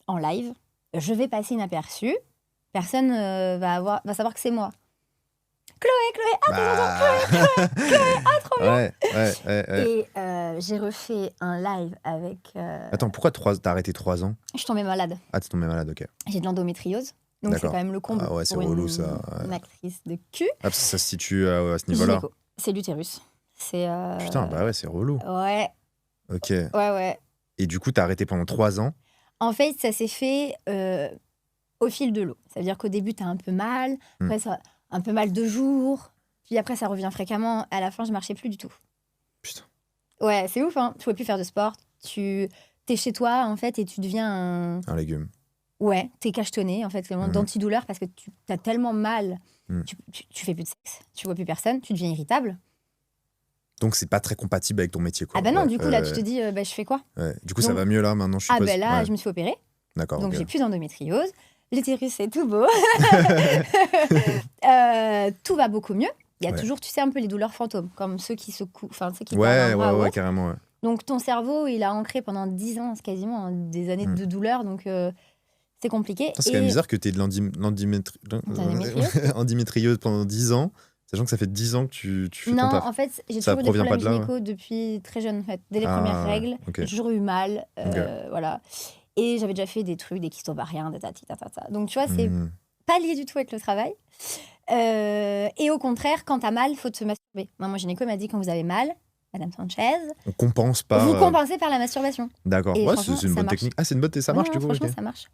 en live, je vais passer inaperçu. Personne va savoir que c'est moi. Ouais, ouais. Et j'ai refait un live avec... Attends, pourquoi t'as arrêté 3 ans? Je suis tombée malade. Ah, t'es tombée malade, ok. J'ai de l'endométriose. Donc, c'est D'accord. quand même le comble Ah ouais, c'est pour relou, ça, ouais. une actrice de cul. Ah, parce que ça se situe à ce niveau-là. Gynéco. C'est l'utérus. C'est... Putain, bah ouais, c'est relou. Ouais, Ok. ouais. Et du coup, t'as arrêté pendant 3 ans. En fait, ça s'est fait au fil de l'eau. Ça veut dire qu'au début, t'as un peu mal. Après, ça, un peu mal 2 jours. Puis après, ça revient fréquemment. À la fin, je marchais plus du tout. Putain. Ouais, c'est ouf, hein. Tu pouvais plus faire de sport. T'es chez toi, en fait, et tu deviens un... Un légume. Ouais, t'es cachetonné, en fait, vraiment, d'antidouleur, parce que t'as tellement mal. Tu fais plus de sexe, tu vois plus personne, tu deviens irritable. Donc, c'est pas très compatible avec ton métier, quoi. Ah bah non, Ouais, du coup, là, tu te dis, je fais quoi? ouais. Du coup, ça Donc- va mieux là, maintenant, je Ah suppose. ben là, Ouais. je me suis opérée, D'accord, donc ok. j'ai plus d'endométriose. L'utérus, c'est tout beau. Tout va beaucoup mieux. Il y a Ouais. toujours, tu sais, un peu les douleurs fantômes, comme ceux qui secouent, enfin, ceux qui Ouais, perdent un bras ou ouais, autre. carrément, ouais. Donc ton cerveau, il a ancré pendant 10 ans, c'est quasiment des années de douleur, donc c'est compliqué. Putain, c'est quand même bizarre que t'aies de l'endométriose pendant 10 ans, sachant que ça fait 10 ans que tu fais Non, ton taf. en fait, j'ai Ça toujours eu des provient pas problèmes de là, gynéco depuis très jeune, en fait. Dès les Ah, premières règles, ok. j'ai toujours eu mal, Ok. voilà. Et j'avais déjà fait des trucs, des kystes ovariens, des tati. Donc tu vois, c'est Mhm. pas lié du tout avec le travail. Et au contraire, quand t'as mal, faut te masturber. Moi, mon gynéco m'a dit, quand vous avez mal, Madame Sanchez, On compense par. vous compensez par la masturbation. D'accord. Et Ouais, franchement, c'est une ça bonne marche. technique. Ah, c'est une bonne. Ça Ouais, marche, ouais, du coup, franchement, ok. ça marche.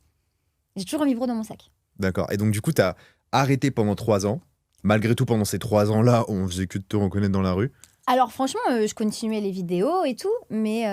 J'ai toujours un vibro dans mon sac. D'accord. Et donc, du coup, t'as arrêté pendant 3 ans. Malgré tout, pendant ces 3 ans-là, on faisait que de te reconnaître dans la rue. Alors franchement, je continuais les vidéos et tout, mais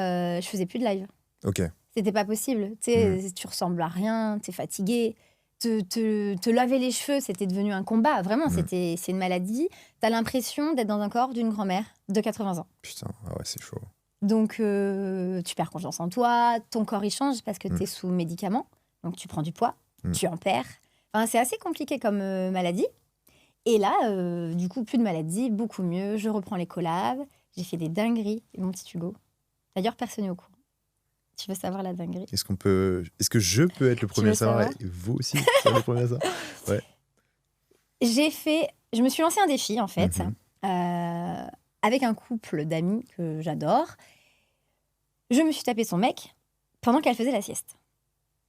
je faisais plus de live. Ok. C'était pas possible. Tu sais, tu ressembles à rien, t'es fatigué. Te laver les cheveux, c'était devenu un combat. Vraiment, c'est une maladie. T'as l'impression d'être dans un corps d'une grand-mère de 80 ans. Putain, ah ouais, c'est chaud. Donc, tu perds confiance en toi, ton corps il change parce que t'es sous médicaments, donc tu prends du poids, tu en perds. Enfin, c'est assez compliqué comme maladie. Et là, du coup, plus de maladie, beaucoup mieux. Je reprends les collabs, j'ai fait des dingueries, mon petit Hugo. D'ailleurs, personne n'est au courant. Tu veux savoir la dinguerie? Est-ce que je peux être le premier à veux savoir savoir et vous aussi serez le premier à savoir? Ouais. Je me suis lancé un défi, en fait, avec un couple d'amis que j'adore. Je me suis tapé son mec pendant qu'elle faisait la sieste.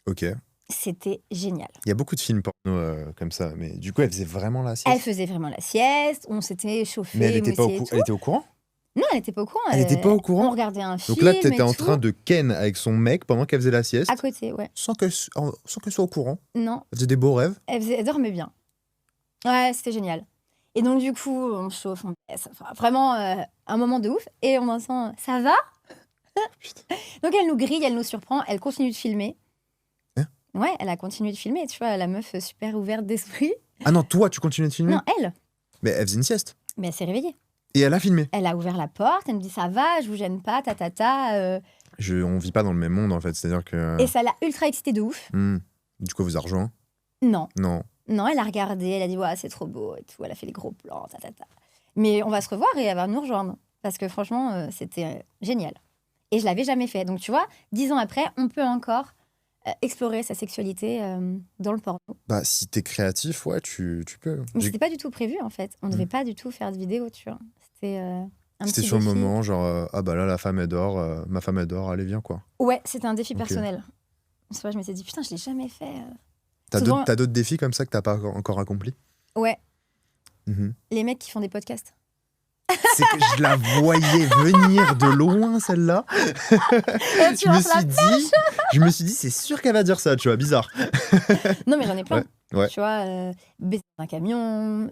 Ok. C'était génial. Il y a beaucoup de films porno comme ça, mais du coup, elle faisait vraiment la sieste. Elle faisait vraiment la sieste, on s'était chauffé, Mais elle était moussé et tout. elle était au courant? Non, elle n'était pas au courant. Elle était pas au courant? On regardait un film. Donc là, t'étais et en tout. train de ken avec son mec pendant qu'elle faisait la sieste, À côté, ouais. sans qu'elle soit au courant. Non, Elle faisait des beaux rêves. elle dormait bien. Ouais, c'était génial. Et donc, du coup, on chauffe, on baisse. Enfin, vraiment, un moment de ouf. Et on entend « Ça va ?» Donc, elle nous grille, elle nous surprend, elle continue de filmer. Hein? Ouais, elle a continué de filmer. Tu vois, la meuf super ouverte d'esprit. Ah non, toi, tu continuais de filmer? Non, elle. Mais elle faisait une sieste. Mais elle s'est réveillée. Et elle a filmé. Elle a ouvert la porte, elle me dit « Ça va, je vous gêne pas, ta. On vit pas dans le même monde, en fait. C'est-à-dire que... Et ça l'a ultra excitée de ouf. Du coup, elle vous a rejoint? Non. Non. Non, elle a regardé, elle a dit ouais, c'est trop beau et tout, elle a fait les gros plans, ta. Mais on va se revoir et elle va nous rejoindre parce que franchement, c'était génial. Et je l'avais jamais fait. Donc tu vois, 10 ans après, on peut encore explorer sa sexualité dans le porno. Bah, si t'es créatif, ouais, tu peux. Mais c'était pas du tout prévu en fait. On devait pas du tout faire de vidéo, tu vois. C'était un C'était petit sur le défi. moment, genre, ah bah là, la femme elle dort, ma femme elle dort, allez, viens quoi. Ouais, c'était un défi Ok. personnel. C'est vrai, je m'étais dit putain, je l'ai jamais fait. T'as Souvent- d'autres défis comme ça que t'as pas encore accompli? Ouais, Mhm. les mecs qui font des podcasts. C'est que je la voyais venir de loin, celle-là. Tu lances la Je me suis dit, c'est sûr qu'elle va dire ça, tu vois, bizarre. Non, mais j'en ai plein. Ouais. Tu vois, baiser dans un camion,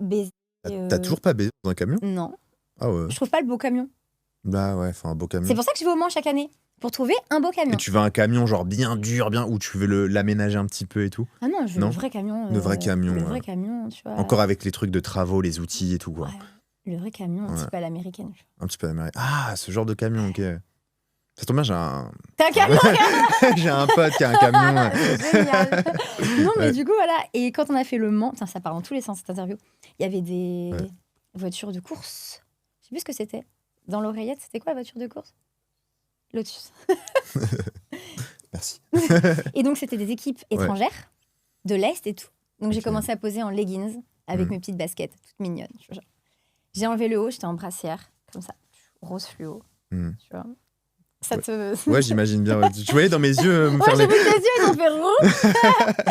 baiser. T'as toujours pas baisé dans un camion? Non, Ah ouais. je trouve pas le beau camion. Bah ouais, enfin un beau camion. C'est pour ça que je vais au Mans chaque année. pour trouver un beau camion. Et tu veux un camion genre bien dur, bien ou tu veux l'aménager un petit peu et tout? Ah non, je veux Non. le vrai camion. Le vrai camion, Le ouais. vrai camion, tu vois. Encore avec les trucs de travaux, les outils et tout quoi. Ouais, le vrai camion, un Ouais. petit peu à l'américaine. Un petit peu américain. Ah, ce genre de camion, ok. Ça tombe bien, j'ai un... T'as un camion j'ai un pote qui a un camion. C'est génial. Non, mais Ouais. du coup, voilà. Et quand on a fait le Mans, putain, ça part dans tous les sens cette interview. Il y avait des Ouais. voitures de course. Je sais plus ce que c'était. Dans l'oreillette, c'était quoi la voiture de course? Lotus. Merci. Et donc, c'était des équipes étrangères, de l'Est et tout. Donc, j'ai Ok. commencé à poser en leggings avec mes petites baskets, toutes mignonnes. Tu vois, genre. J'ai enlevé le haut, j'étais en brassière, comme ça, rose fluo. Hmm. Tu vois. Ça te. Ouais, j'imagine bien. Ouais. Tu voyais dans mes yeux me Ouais, faire j'ai les... vu tes yeux, ils ont fait roux.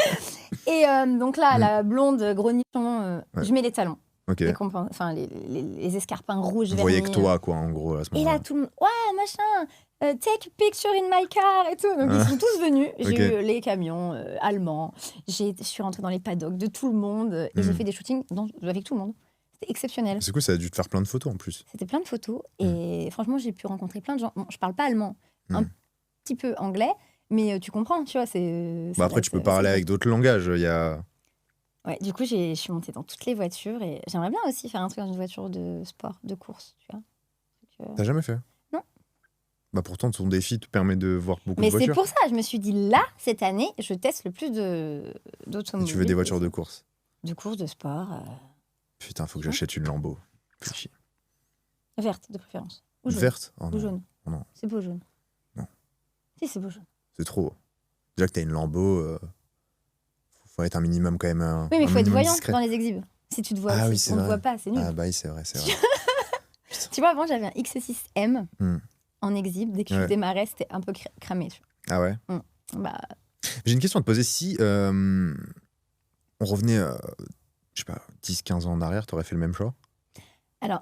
Et donc là, la blonde gros nichon, Ouais. je mets les talons, Ok. enfin les escarpins rouges, Vous vernis. voyez que toi, quoi, en gros, à ce Et moment-là. là, tout le monde, ouais, machin, take a picture in my car et tout. Donc ils sont tous venus. J'ai Ok. eu les camions allemands. Je suis rentrée dans les paddocks de tout le monde et j'ai fait des shootings avec tout le monde. C'était exceptionnel. C'est cool, ça a dû te faire plein de photos en plus. C'était plein de photos et franchement, j'ai pu rencontrer plein de gens. Bon, je parle pas allemand, un petit peu anglais, mais tu comprends, tu vois. Bah après, tu peux parler avec d'autres langages. Il y a... Ouais, du coup, je suis montée dans toutes les voitures et j'aimerais bien aussi faire un truc dans une voiture de sport, de course, tu vois. Donc, T'as jamais fait? Non. Bah pourtant, ton défi te permet de voir beaucoup mais de c'est voitures. pour ça, je me suis dit là, cette année, je teste le plus Et d'automobiles. tu veux des voitures de course? De course, de sport. Putain, faut que j'achète une Lambo. Fais chier. Verte, de préférence. Ou jaune. Verte? Oh Ou non. jaune. Oh non. C'est beau jaune. Non. Si, c'est beau jaune. C'est trop. Déjà que t'as une Lambo, faut être un minimum quand même. Oui, mais il faut être voyant discret. dans les exhibes. Si tu te vois, Ah si oui, c'est on ne vrai. voit pas, c'est nul. Ah bah oui, c'est vrai, c'est vrai. Tu vois, avant, j'avais un X6M Hmm. en exhibe. Dès que je Ouais. démarrais, c'était un peu cramé. Tu Ah ouais? vois. Bah, J'ai une question à te poser. Si on revenait, je sais pas, 10-15 ans en arrière, t'aurais fait le même choix? alors,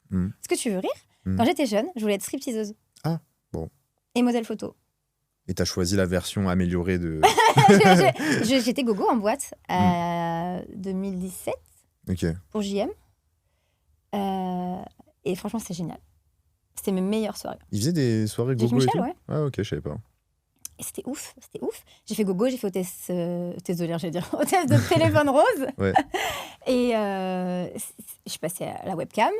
Hmm. est-ce que tu veux rire? Hmm. Quand j'étais jeune, je voulais être stripteaseuse. Ah, bon. Et modèle photo. Et t'as choisi la version améliorée de... J'étais gogo en boîte à 2017 Ok. pour JM. Et franchement, c'était génial. C'était mes meilleures soirées. Il faisait des soirées Jackie gogo et Michel, tout? ouais. Ah ok, je savais pas. Et c'était ouf, c'était ouf. J'ai fait gogo, j'ai fait hôtesse de l'air, j'allais dire, hôtesse de téléphone rose. Ouais. Et je suis passée à la webcam.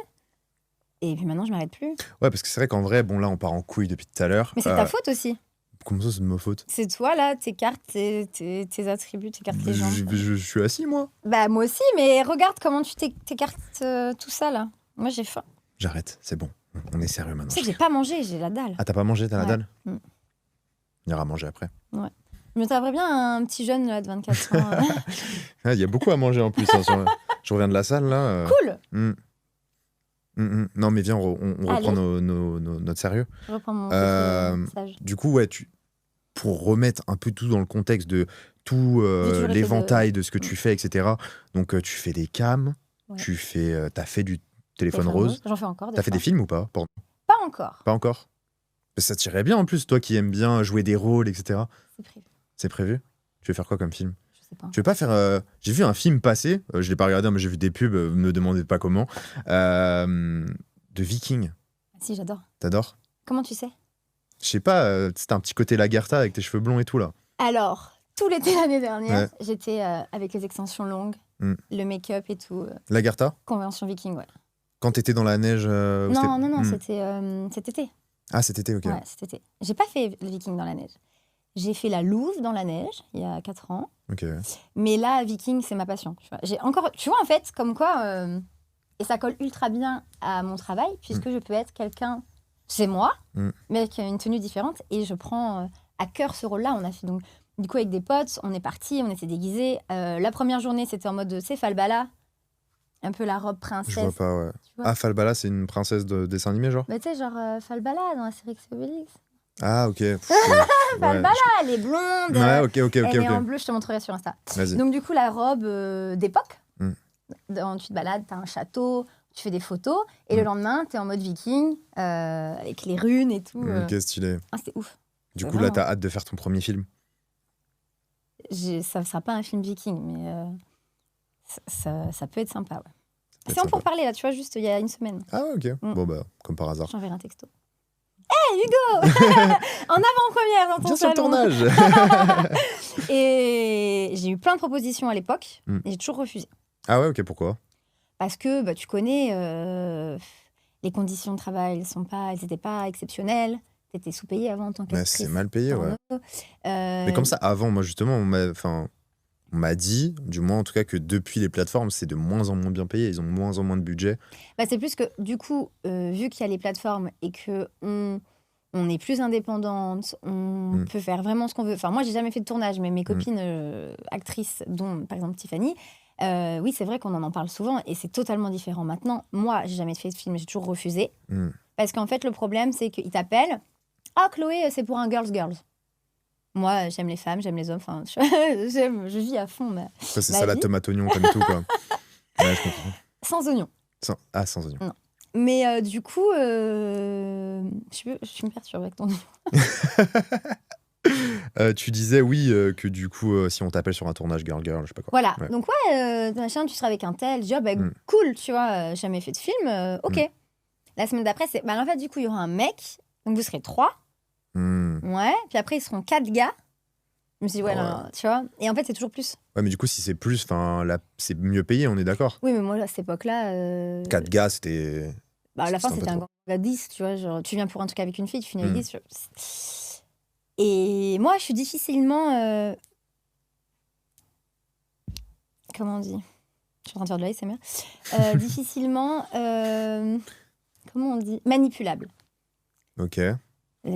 Et puis maintenant, je m'arrête plus. Ouais, parce que c'est vrai qu'en vrai, bon là, on part en couille depuis tout à l'heure. Mais c'est ta faute aussi. Comment ça, c'est de ma faute? C'est toi, là, tes cartes, tes attributs, tes cartes les gens. Je suis assis, moi. Bah, moi aussi, mais regarde comment tu t'écartes tout ça, là. Moi, j'ai faim. J'arrête, c'est bon. On est sérieux Tu maintenant. sais que j'ai pas mangé, j'ai la dalle. Ah, t'as pas mangé, t'as la Ouais. dalle? Mm. On ira manger après. Je me taperais bien un petit jeune, là, de 24 ans. Ah, il y a beaucoup à manger en plus. Hein, je reviens de la salle, là. Cool. Non, mais viens, on reprend Allez. notre sérieux. Je reprends mon message. Du coup, ouais, pour remettre un peu tout dans le contexte de tout J'ai toujours été l'éventail de ce que tu fais, etc. Donc, tu fais des cams, Ouais. t'as fait du téléphone rose. J'en fais encore. T'as fait des films ou pas? Pas encore. Pas encore. Mais ça tirait bien en plus, toi qui aimes bien jouer des rôles, etc. C'est prévu. C'est prévu? Tu veux faire quoi comme film? Je sais pas. Tu veux pas faire. J'ai vu un film passer, je l'ai pas regardé, mais j'ai vu des pubs, me demandez pas comment. De Viking. Si, j'adore. T'adores? Comment tu sais? Je sais pas, c'était un petit côté Lagarta avec tes cheveux blonds et tout là. Alors, tout l'été l'année dernière, Ouais. j'étais avec les extensions longues, le make-up et tout. Lagarta? Convention viking, ouais. Quand t'étais dans la neige. Non, c'était cet été. Ah, cet été, ok. Ouais, cet été. J'ai pas fait le viking dans la neige. J'ai fait la Louve dans la neige il y a 4 ans. Ok. Mais là, viking, c'est ma passion. Tu vois, en fait, comme quoi, et ça colle ultra bien à mon travail, puisque je peux être quelqu'un, c'est moi, mais avec une tenue différente, et je prends à cœur ce rôle-là. On a fait donc, du coup, avec des potes, on est partis, on était déguisés. La première journée, c'était en mode, tu sais, Falbala, un peu la robe princesse. Je vois pas, ouais. Tu vois Ah, Falbala, c'est une princesse de dessin animé, genre? Bah, tu sais, genre Falbala dans la série X Obélix. Ah, ok. Falbala, elle est blonde. Ouais, ok. Elle est en bleu, je te montrerai sur Insta. Vas-y. Donc, du coup, la robe d'époque, Mm. tu te balades, t'as un château, tu fais des photos, et le lendemain, t'es en mode viking, avec les runes et tout. Ok, stylé. Ah, c'était ouf. Du Ouais, coup, là, vraiment. t'as hâte de faire ton premier film. Ça sera pas un film viking, mais ça peut être sympa, ouais. peut être C'est en sympa. pour parler, là, tu vois, juste il y a une semaine. Ah, ok. Mm. Bon, bah, comme par hasard. J'enverrai un texto. Hugo En avant-première dans ton Viens sur le salon. tournage. Et j'ai eu plein de propositions à l'époque, et j'ai toujours refusé. Ah ouais, ok, pourquoi? Parce que bah, tu connais, les conditions de travail, elles n'étaient pas exceptionnelles. Tu étais sous-payé avant en tant qu'actrice. C'est mal payé, ouais. porno. Mais comme ça, avant, moi justement, on m'a dit, du moins en tout cas, que depuis les plateformes, c'est de moins en moins bien payé. Ils ont de moins en moins de budget. Bah, c'est plus que, du coup, vu qu'il y a les plateformes et qu'on est plus indépendante, on peut faire vraiment ce qu'on veut. Enfin, moi, j'ai jamais fait de tournage, mais mes copines actrices, dont par exemple Tiffany, oui, c'est vrai qu'on en parle souvent et c'est totalement différent maintenant. Moi, j'ai jamais fait de film, j'ai toujours refusé. Parce qu'en fait, le problème, c'est qu'ils t'appellent. Ah, Chloé, c'est pour un girls. Moi, j'aime les femmes, j'aime les hommes. Enfin, je vis à fond. Ça, c'est ma ça, la vie. tomate oignon, comme tout, quoi. Ouais, je comprends. Sans oignon. Sans oignon. Non. Mais du coup, je me perturbe avec ton oignon. Tu disais, oui, que du coup, si on t'appelle sur un tournage girl, je sais pas quoi. Voilà. Ouais. Donc, machin, tu seras avec un tel. Je dis, bah, cool, tu vois, jamais fait de film, ok. La semaine d'après, c'est, bah, en fait, du coup, il y aura un mec, donc vous serez 3. Ouais. Puis après, ils seront 4 gars. Je me suis dit, ouais, non, tu vois. Et en fait, c'est toujours plus. Ouais, mais du coup, si c'est plus, c'est mieux payé, on est d'accord. Oui, mais moi, à cette époque-là. 4 gars, c'était. Bah, à la fin, c'était c'était un un peu gang à 10, tu vois. Genre, tu viens pour un truc avec une fille, tu finis avec 10. Et moi, je suis difficilement. Comment on dit? Je suis en train de faire de l'ASMR. Difficilement. Comment on dit? Manipulable. Ok.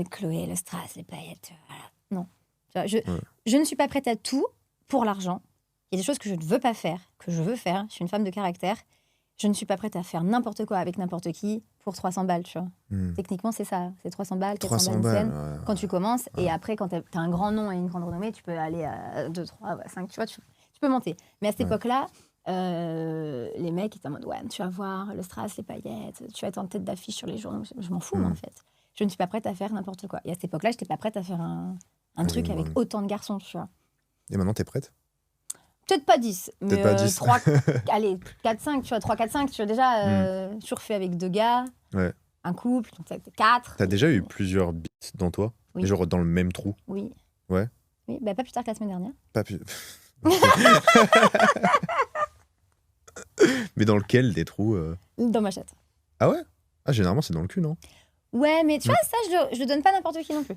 Chloé, le strass, les paillettes, voilà. Non. Tu vois, je ne suis pas prête à tout pour l'argent. Il y a des choses que je ne veux pas faire, que je veux faire. Je suis une femme de caractère. Je ne suis pas prête à faire n'importe quoi avec n'importe qui pour 300 balles, tu vois. Techniquement, c'est ça. C'est 300 balles, 400 balles une scène quand tu commences. Et après, quand tu as un grand nom et une grande renommée, tu peux aller à 2, 3, 5, tu vois, tu peux monter. Mais à cette époque-là, les mecs étaient en mode, ouais, tu vas voir, le strass, les paillettes, tu vas être en tête d'affiche sur les journaux. Je m'en fous, moi, en fait. Je ne suis pas prête à faire n'importe quoi. Et à cette époque-là, je n'étais pas prête à faire un truc avec autant de garçons, tu vois. Et maintenant, t'es prête? Peut-être pas 10, mais Peut-être pas 10. 3, allez, 4, 5, tu vois, 3, 4, 5, tu vois, déjà, toujours fait avec 2 gars, un couple, donc ça fait 4. T'as déjà eu plusieurs beats dans toi? Oui. Genre dans le même trou? Oui. Ouais. Oui, bah pas plus tard que la semaine dernière. Pas plus. Mais dans lequel des trous Dans ma chatte. Ah ouais? Ah, généralement, c'est dans le cul, non? Ouais, mais tu vois, ça, je le donne pas n'importe qui non plus.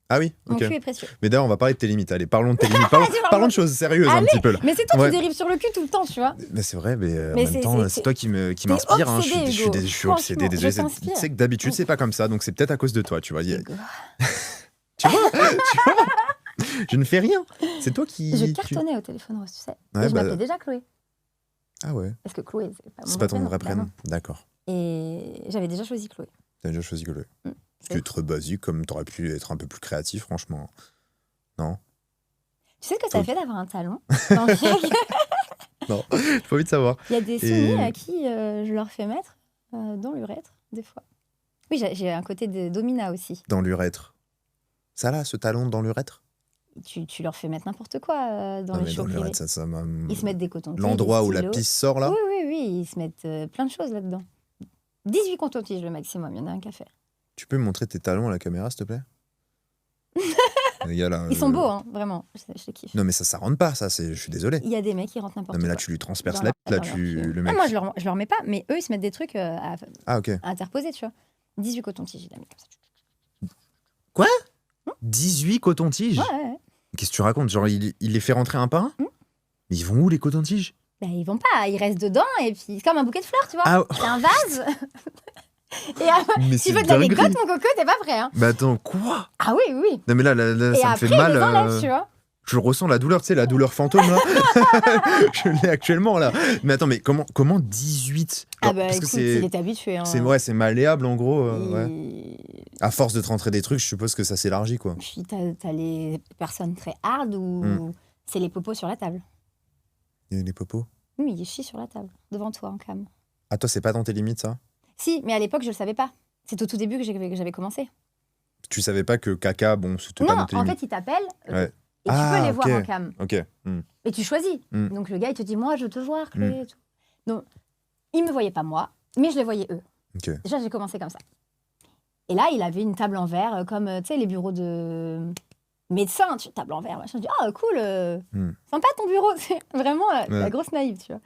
Ah oui, Mon ok. cul est précieux. Mais d'ailleurs, on va parler de tes limites. Allez, parlons de tes limites. Parlons de choses sérieuses un Allez, petit peu là. Mais c'est toi Ouais. qui dérives sur le cul tout le temps, tu vois. Mais c'est vrai, mais en Mais même c'est- temps, c'est- c'est toi qui t'es m'inspire. Hein. obsédé, Hugo. Je suis obsédé, Franchement, désolé. je t'inspire. Tu sais que d'habitude, c'est pas comme ça, donc c'est peut-être à cause de toi, tu vois. Hugo. Tu vois Je ne fais rien. C'est toi qui. Je cartonnais au téléphone rose, tu sais. Ouais, Et je bah- m'appelais déjà Chloé. Ah ouais. Parce que Chloé, C'est pas ton vrai bah prénom. non. D'accord. Et j'avais déjà choisi Chloé. T'as déjà choisi Chloé. Ce qui est très basique, comme t'aurais pu être un peu plus créatif, franchement. Non. Tu sais ce que ça fait d'avoir un talon dans le chèque? Non, j'ai pas envie de savoir. Il y a des soumis à qui je leur fais mettre dans l'urètre, des fois. Oui, j'ai un côté de domina aussi. Dans l'urètre. Ça là, ce talon dans l'urètre? Tu leur fais mettre n'importe quoi dans Non, les mais shows dans privés. l'urètre, ça m'a. Ils se mettent des cotons-tiges, L'endroit des où la stylos. pisse sort là? Oui, ils se mettent plein de choses là-dedans. 18 cotons-tiges le maximum, il y en a un qu'à faire. Tu peux me montrer tes talons à la caméra, s'il te plaît? Les gars, là, Ils sont beaux, hein, vraiment, je les kiffe. Non, mais ça rentre pas, ça, je suis désolé. Il y a des mecs qui rentrent n'importe Non, mais là, quoi. tu lui transperces Dans la leur- bite, là, dans leur cul. le Ah, mec. moi, je leur mets pas, mais eux, ils se mettent des trucs à Ah, ok. interposer, tu vois. 18 cotons-tiges, il a mis comme ça. 18 cotons-tiges? Ouais. Qu'est-ce que tu racontes? Genre, il les fait rentrer un par un? Mais ils vont où, les cotons-tiges? Ben, ils vont pas, ils restent dedans, et puis c'est comme un bouquet de fleurs, tu vois. Ah, C'est un vase. Et après, mais si c'est tu veux de l'anecdote, dinguerie. mon coco, t'es pas prêt. Hein. Mais attends, quoi? Ah oui, oui. Non, mais là, Et ça me après, fait mal. ils les enlèvent, tu vois. Je ressens la douleur, tu sais, la douleur fantôme, là. Je l'ai actuellement, là. Mais attends, mais comment 18? Ah Genre, bah parce écoute, que il est habitué. Hein. c'est malléable, en gros. Ouais. Et- À force de te rentrer des trucs, je suppose que ça s'élargit, quoi. Puis t'as les personnes très hard où c'est les popos sur la table. Et les popos? Oui, ils chient sur la table, devant toi en cam. Ah, toi, c'est pas dans tes limites, ça? Si, mais à l'époque, je le savais pas. C'est au tout début que j'avais commencé. Tu savais pas que caca, bon, c'était pas Non, dans tes en limites. fait, ils t'appellent Ouais. et tu peux les voir ok. en cam. Ok. Et tu choisis. Mm. Donc le gars, il te dit, moi, je veux te voir, Chloé. Et tout. Donc, ils me voyaient pas moi, mais je les voyais eux. Ok. Déjà, j'ai commencé comme ça. Et là, il avait une table en verre, comme tu sais, les bureaux de médecins, table en verre. Machin. Je dis, ah, cool, sympa ton bureau. C'est vraiment la grosse naïve, tu vois.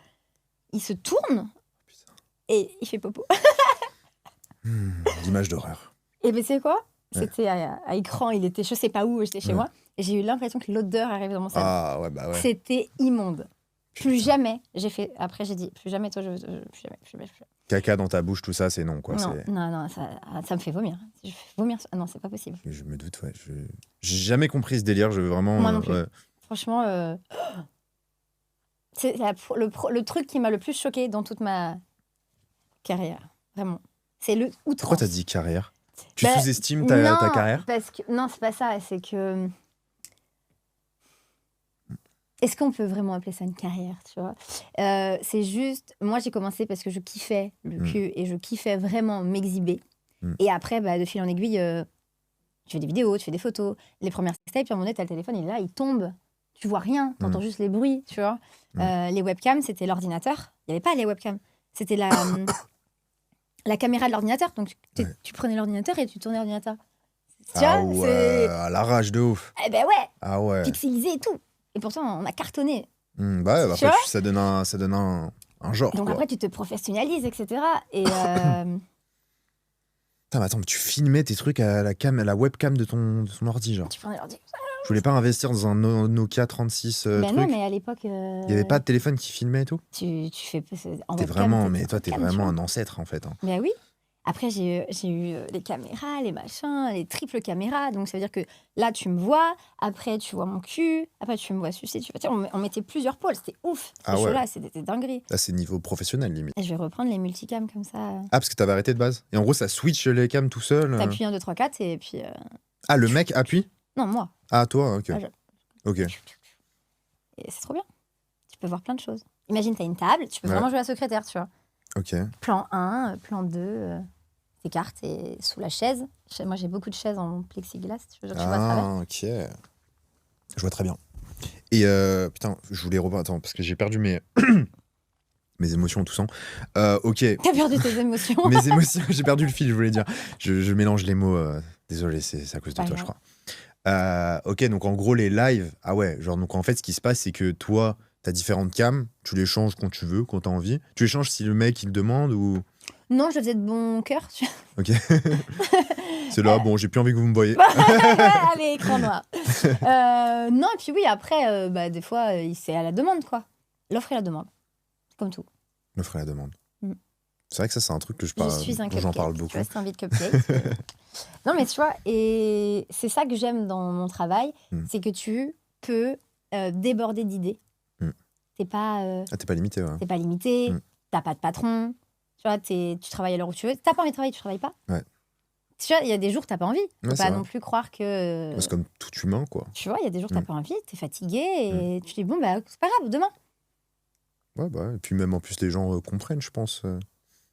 Il se tourne et il fait popo. L'image d'horreur. Et ben, c'est quoi? Ouais. C'était à écran, il était je sais pas où, j'étais chez moi. Et j'ai eu l'impression que l'odeur arrivait dans mon cerveau. Ah ouais, bah ouais. C'était immonde. Plus jamais, j'ai fait. Après, j'ai dit, plus jamais, toi, plus jamais. Caca dans ta bouche, tout ça, c'est non, quoi. Non, c'est... non, ça me fait vomir. Si je fais vomir, ah non, c'est pas possible. Je me doute, ouais. J'ai jamais compris ce délire, je veux vraiment... Moi non plus. ouais. Franchement, c'est le truc qui m'a le plus choqué dans toute ma carrière. Vraiment. C'est le outrance. Pourquoi t'as dit carrière? Tu Ben, sous-estimes ta carrière? Parce que, non, c'est pas ça. C'est que... Est-ce qu'on peut vraiment appeler ça une carrière, tu vois? C'est juste... Moi, j'ai commencé parce que je kiffais le cul et je kiffais vraiment m'exhiber. Et après, de fil en aiguille, tu fais des vidéos, tu fais des photos. Les premières sextapes, puis à un moment donné, t'as le téléphone, il est là, il tombe. Tu vois rien, t'entends juste les bruits, tu vois? Les webcams, c'était l'ordinateur. Il n'y avait pas les webcams. C'était la caméra de l'ordinateur. Donc, tu prenais l'ordinateur et tu tournais l'ordinateur. Tu vois, ouais, à l'arrache de ouf. Eh ben ouais, Ah ouais. pixelisé et tout. Et pourtant, on a cartonné. Bah ouais, Tu après, vois ça donne un genre, Donc quoi. après, tu te professionnalises, etc. Et Putain, mais attends, mais tu filmais tes trucs à la webcam de ton ordi, genre. tu prenais l'ordi. Je voulais pas investir dans un Nokia 36 Ben truc. non, mais à l'époque... Il y avait pas de téléphone qui filmait et tout? Tu fais... En T'es webcam, vraiment, mais toi, en t'es webcam, tu vraiment vois. un ancêtre, en fait. Hein. Ben oui. Après, j'ai eu les caméras, les machins, les triples caméras. Donc, ça veut dire que là, tu me vois. Après, tu vois mon cul. Après, tu me vois sucer. On mettait plusieurs pôles. C'était ouf. Ces Ah ouais. shows-là, c'était dinguerie. Là, c'est niveau professionnel, limite. Et je vais reprendre les multicams comme ça. Ah, parce que t'avais arrêté de base. Et en gros, ça switch les cams tout seul. T'appuies 1, 2, 3, 4 et puis... Ah, le mec appuie? Non, moi. Ah, toi, ok. Ah, Ok. Et c'est trop bien. Tu peux voir plein de choses. Imagine, t'as une table. Tu peux Ouais. vraiment jouer à secrétaire, tu vois. Ok. Plan 1, plan 2... t'écartes et sous la chaise. Moi, j'ai beaucoup de chaises en plexiglas. Tu vois à travers. Ah, ok. Je vois très bien. Et putain, je voulais reprendre. Attends, parce que j'ai perdu mes émotions, tout ça. Ok. T'as perdu tes émotions. Mes émotions, j'ai perdu le fil, je voulais dire. Je mélange les mots. Désolé, c'est à cause de Pas toi, grave. je crois. Ok, donc en gros, les lives. Ah ouais, genre, donc en fait, ce qui se passe, c'est que toi, t'as différentes cams. Tu les changes quand tu veux, quand t'as envie. Tu les changes si le mec, il le demande ou. Non, je le faisais de bon cœur. Tu vois. Ok. C'est là, bon, j'ai plus envie que vous me voyez. Allez, écran noir. Non, et puis oui, après, des fois, c'est à la demande, quoi. L'offre et la demande. C'est comme tout. Me ferait la demande. Mm. C'est vrai que ça, c'est un truc que Je suis un dont j'en cupcake. parle Tu beaucoup. vois, c'est un vide cupcake. Non, mais tu vois, et c'est ça que j'aime dans mon travail, c'est que tu peux déborder d'idées. T'es pas... Ah, t'es pas limité, ouais. T'es pas limité, t'as pas de patron, tu vois, tu travailles à l'heure où tu veux. T'as pas envie de travailler, tu travailles pas. Ouais. Tu vois, il y a des jours t'as pas envie. Faut Ouais, c'est pas vrai. non plus croire que... C'est comme tout humain, quoi. Tu vois, il y a des jours t'as pas envie, t'es fatigué et tu dis bon bah c'est pas grave, demain. Ouais, bah, et puis même en plus, les gens comprennent, je pense.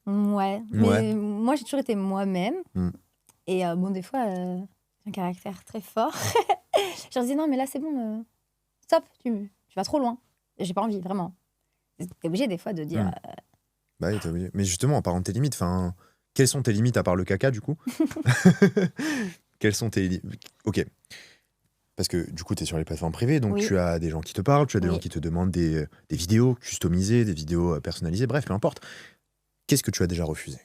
Ouais, mais moi j'ai toujours été moi-même. Et bon, des fois, j'ai un caractère très fort. Je leur dis non, mais là c'est bon, stop, tu vas trop loin. J'ai pas envie, vraiment. T'es obligé des fois de dire... Bah oui, t'es obligé. Mais justement, en parlant de tes limites, enfin, quelles sont tes limites à part le caca, du coup? Quelles sont tes limites? Ok. Parce que du coup, tu es sur les plateformes privées, donc tu as des gens qui te parlent, tu as des gens qui te demandent des vidéos customisées, des vidéos personnalisées, bref, peu importe. Qu'est-ce que tu as déjà refusé?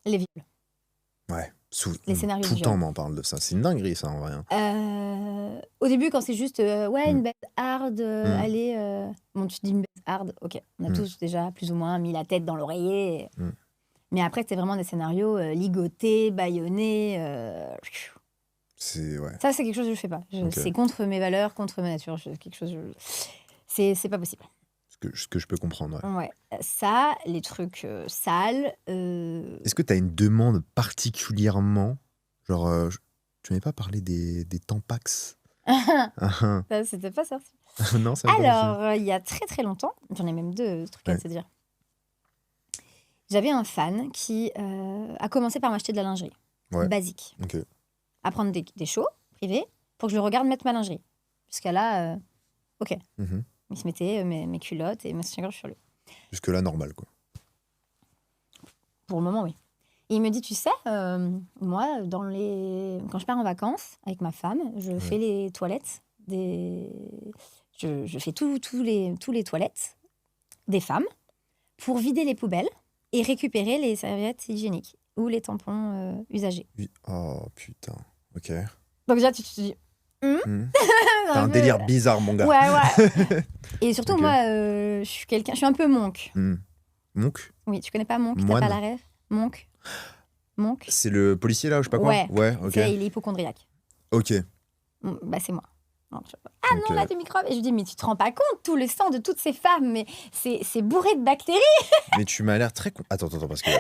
Les viols. Ouais, les scénarios tout de le temps on m'en parle de ça. C'est une dinguerie, ça, en vrai. Au début, quand c'est juste, une baisse hard, allez... Bon, tu te dis une baisse hard, ok. On a tous déjà plus ou moins mis la tête dans l'oreiller. Mais après, c'était vraiment des scénarios ligotés, bâillonnés. Ouais. Ça, c'est quelque chose que je fais pas. C'est contre mes valeurs, contre ma nature. C'est pas possible. Ce que je peux comprendre, ouais. Ouais. Ça, les trucs sales... Est-ce que tu as une demande particulièrement? Genre, tu m'avais pas parlé des Tampax? Ça, c'était pas sorti. Non, ça Alors, il y a très très longtemps, j'en ai même deux trucs à te dire. J'avais un fan qui a commencé par m'acheter de la lingerie. Basique. Ok. À prendre des shows privés pour que je le regarde mettre ma lingerie. Jusqu'à là, ok. Il se mettait mes culottes et ma soutien-gorge sur lui. Jusque-là, normal, quoi. Pour le moment, oui. Et il me dit, tu sais, moi, quand je pars en vacances avec ma femme, je fais les toilettes je fais tous les toilettes des femmes pour vider les poubelles et récupérer les serviettes hygiéniques ou les tampons usagés. Oui. Oh putain, ok. Donc déjà, tu te dis... T'as un délire bizarre, mon gars. Ouais. Et surtout, Ok. moi, je suis un peu monk. Monk, Oui, tu connais pas monk? T'as Moine. pas la rêve? Monk. c'est le policier là ou je sais pas quoi. Ouais. Ok. Tu sais, il est hypocondriaque. Ok. Bah, c'est moi. Non, Ok. on a des microbes. Et je lui dis, mais tu te rends pas compte, tout le sang de toutes ces femmes, mais c'est bourré de bactéries. Mais tu m'as l'air très... Attends, parce que...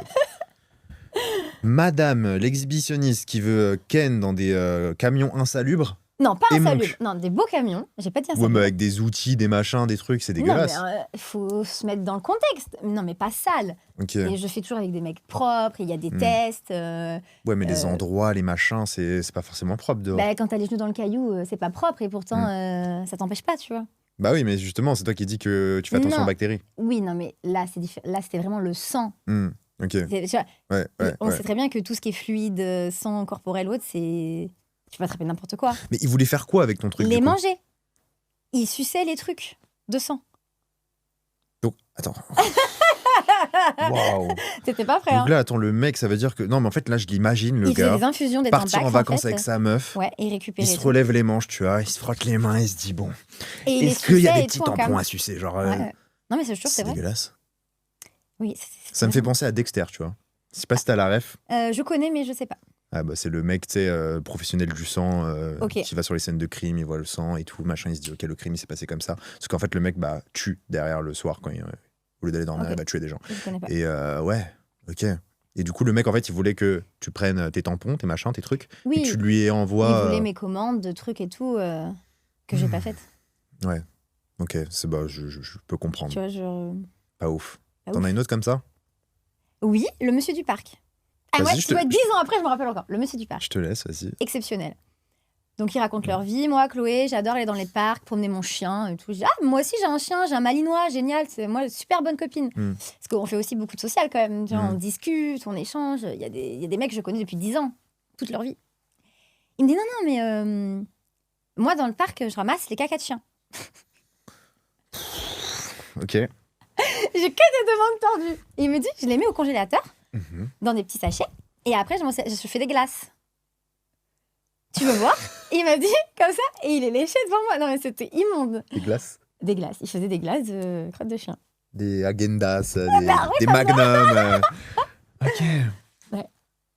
Madame l'exhibitionniste qui veut ken dans des camions insalubres. Non, pas Et insalubres. monk. Non, des beaux camions. J'ai pas dit Ouais, insalubres. mais avec des outils, des machins, des trucs, c'est dégueulasse. Non, mais faut se mettre dans le contexte. Non, mais pas sale. Ok. Et je fais toujours avec des mecs propres, il y a des tests. Ouais, mais les endroits, les machins, c'est pas forcément propre dehors. Bah, quand t'as les genoux dans le caillou, c'est pas propre et pourtant, ça t'empêche pas, tu vois. Bah oui, mais justement, c'est toi qui dis que tu fais attention Non. aux bactéries. Oui, non, mais là, là, c'était vraiment le sang. Ok. Tu vois, Ouais. on sait très bien que tout ce qui est fluide, sang corporel ou autre, c'est... Tu peux attraper n'importe quoi. Mais il voulait faire quoi avec ton truc Les du coup manger. Il suçait les trucs de sang. Donc, attends. Waouh. T'étais pas prêt, hein? Donc là, attends, le mec, ça veut dire que... Non, mais en fait, là, je l'imagine, le Il faisait gars, des infusions, des partir tampacs, en vacances fait. avec sa meuf. Ouais, et récupérer. Il se tout. relève les manches, tu vois, il se frotte les mains, il se dit, bon, Et il les est-ce qu'il y a suçait des et petits tout en tampons cam. à sucer genre, Ouais. Non, mais c'est sûr, c'est c'est vrai. dégueulasse. Oui, Ça me fait penser à Dexter, tu vois. Je sais pas si t'as la ref. Je connais, mais je sais pas. Ah bah c'est le mec, tu sais, professionnel du sang, Ok. qui va sur les scènes de crime, il voit le sang et tout, machin, il se dit, ok, le crime, il s'est passé comme ça. Parce qu'en fait, le mec, bah, tue derrière le soir, quand au lieu d'aller dormir, Ok. il va tuer des gens. Je connais pas. Et ouais, ok. Et du coup, le mec, en fait, il voulait que tu prennes tes tampons, tes machins, tes trucs, Oui, et que tu lui il envoies... voulait mes commandes de trucs et tout que j'ai pas faites. Ouais, ok, c'est bah, je peux comprendre. Tu vois, genre... Pas ouf. Pas T'en ouf. as une autre comme ça? Oui, le monsieur du parc. Ah Vas-y, ouais, je tu vois, 10 ans après, je me rappelle encore. Le monsieur du parc. Je te laisse, vas-y. Exceptionnel. Donc, ils racontent leur vie. Moi, Chloé, j'adore aller dans les parcs, promener mon chien et tout. Je dis, ah, moi aussi, j'ai un chien, j'ai un malinois, génial. C'est moi, super bonne copine. Parce qu'on fait aussi beaucoup de social quand même. Tu vois, on discute, on échange. Il y a des mecs que je connais depuis 10 ans, toute leur vie. Il me dit, non, mais moi, dans le parc, je ramasse les cacas de chiens. Ok. J'ai que des demandes tordues. Et il me dit, je les mets au congélateur, dans des petits sachets. Et après, je fais des glaces. Tu veux voir? Et il m'a dit comme ça, et il est léché devant moi. Non, mais c'était immonde. Des glaces? Des glaces. Il faisait des glaces de crotte de chien. Des Agendas, bah oui, des comme Magnum. Ok. Ouais.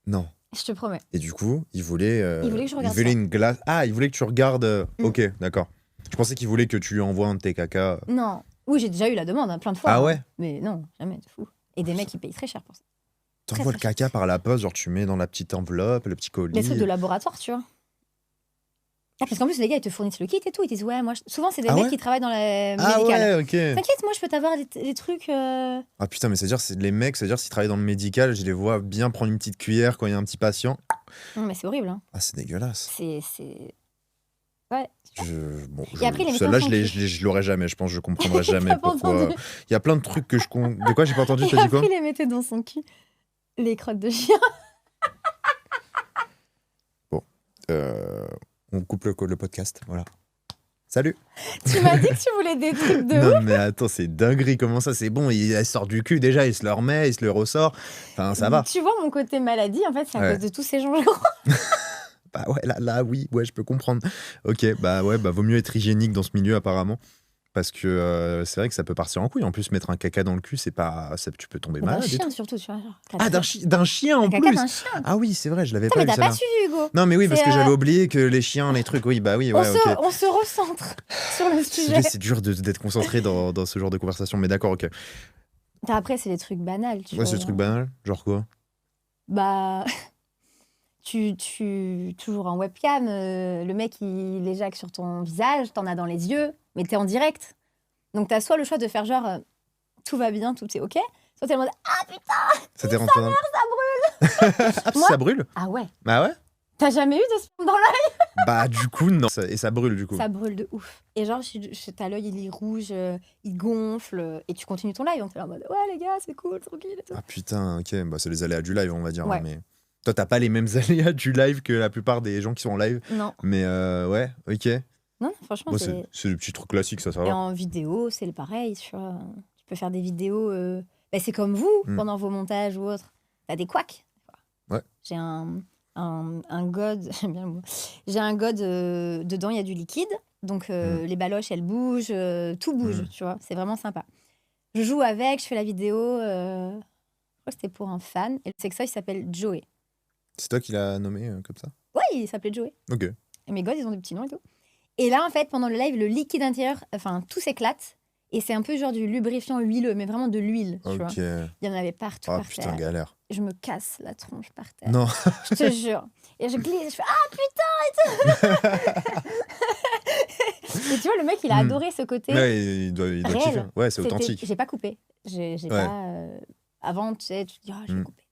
Non. Je te promets. Et du coup, il voulait Il voulait que je regarde il voulait ça. une glace. Ah, il voulait que tu regardes. Ok, d'accord. Je pensais qu'il voulait que tu lui envoies un de tes caca. Non. Oui, j'ai déjà eu la demande, hein, plein de fois. Ah hein. ouais? Mais non, jamais, de fou. Et des mecs, ils payent très cher pour ça. T'envoies le très caca par la poste, genre tu mets dans la petite enveloppe, le petit colis. Les trucs de laboratoire, tu vois. Ah, parce qu'en plus, les gars, ils te fournissent le kit et tout. Ils disent, ouais, moi, souvent, c'est des Ah mecs ouais qui travaillent dans la Ah médicale. ouais, ok. T'inquiète, moi, je peux t'avoir des trucs. Ah putain, mais c'est-à-dire, c'est les mecs, c'est-à-dire, s'ils travaillent dans le médical, je les vois bien prendre une petite cuillère quand il y a un petit patient. Non, mais c'est horrible. Hein. Ah, c'est dégueulasse. C'est. Ouais. Bon, Et après, il est celle-là, méchant, je l'aurais jamais, je pense, je comprendrais jamais T'as pas pourquoi. entendu. Il y a plein de trucs que je compte. De quoi j'ai pas entendu, Et t'as dit quoi? après, il les mettait dans son cul. Les crottes de chien. On coupe le podcast, voilà. Salut. Tu m'as dit que tu voulais des trucs de ouf. Non mais attends, c'est dinguerie, comment ça, c'est bon, elle sort du cul déjà, il se le remet, il se le ressort, enfin ça va. Tu vois, mon côté maladie, en fait, c'est à Ouais. cause de tous ces gens, je crois. Bah ouais, là oui, ouais, je peux comprendre. Ok, bah ouais, bah vaut mieux être hygiénique dans ce milieu apparemment. Parce que c'est vrai que ça peut partir en couille. En plus, mettre un caca dans le cul, c'est pas. Tu peux tomber D'un malade. et chien, tout. surtout, tu vois. Genre, Ah, d'un chien en un caca plus. d'un chien. Ah oui, c'est vrai, je l'avais Putain, pas mais vu t'as pas celle-là. suivi, Hugo. Non, mais oui, parce C'est, que j'avais oublié que les chiens, les trucs, oui, bah oui, ouais, ok. On se recentre sur le sujet. C'est dur d'être concentré dans ce genre de conversation, mais d'accord, ok. Après, c'est des trucs banals, tu Ouais, vois. c'est le truc banal. Genre quoi? Bah. Toujours en webcam, le mec, il éjacule sur ton visage, t'en as dans les yeux, mais t'es en direct. Donc, t'as soit le choix de faire genre, tout va bien, tout est OK, soit t'es en mode, ah putain, Ça t'est rentré dans... ça brûle. Ah, Moi- ça brûle? Ah ouais. Ah ouais? T'as jamais eu de sperme dans l'œil? Bah, du coup, non. Et ça brûle, du coup. Ça brûle de ouf. Et genre, t'as l'œil, il est rouge, il gonfle, et tu continues ton live. On fait en mode, ouais, les gars, c'est cool, tranquille et tout. Ah putain, ok. Bah, c'est les aléas du live, on va dire. Ouais. Hein, mais toi, t'as pas les mêmes aléas du live que la plupart des gens qui sont en live. Non. Mais ouais, ok. Non, franchement, Bon, c'est... c'est des petits trucs classiques, ça Et va. en vidéo, c'est le pareil, tu vois. Tu peux faire des vidéos... Bah, c'est comme vous, pendant vos montages ou autres. T'as des couacs. Ouais. J'ai un god, j'aime bien le mot. J'ai un god, dedans, il y a du liquide. Donc, les baloches, elles bougent, tout bouge, tu vois. C'est vraiment sympa. Je joue avec, je fais la vidéo. Je crois que c'était pour un fan. Et le sextoy, il s'appelle Joey. C'est toi qui l'as nommé comme ça? Ouais, il s'appelle Joey. Ok. Et mes gods, ils ont des petits noms et tout. Et là, en fait, pendant le live, le liquide intérieur, enfin, tout s'éclate. Et c'est un peu genre du lubrifiant huileux, mais vraiment de l'huile, tu vois. Ok. Il y en avait partout Ah par putain, terre. galère. Je me casse la tronche par terre. Non. Je te jure. Et je glisse, je fais « Ah, putain !» et tu vois, le mec, il a adoré ce côté Ouais, il doit réel. kiffer. Ouais, c'est C'était- authentique. J'ai pas coupé. J'ai pas... Avant, tu sais, tu te dis « Ah, je vais couper. »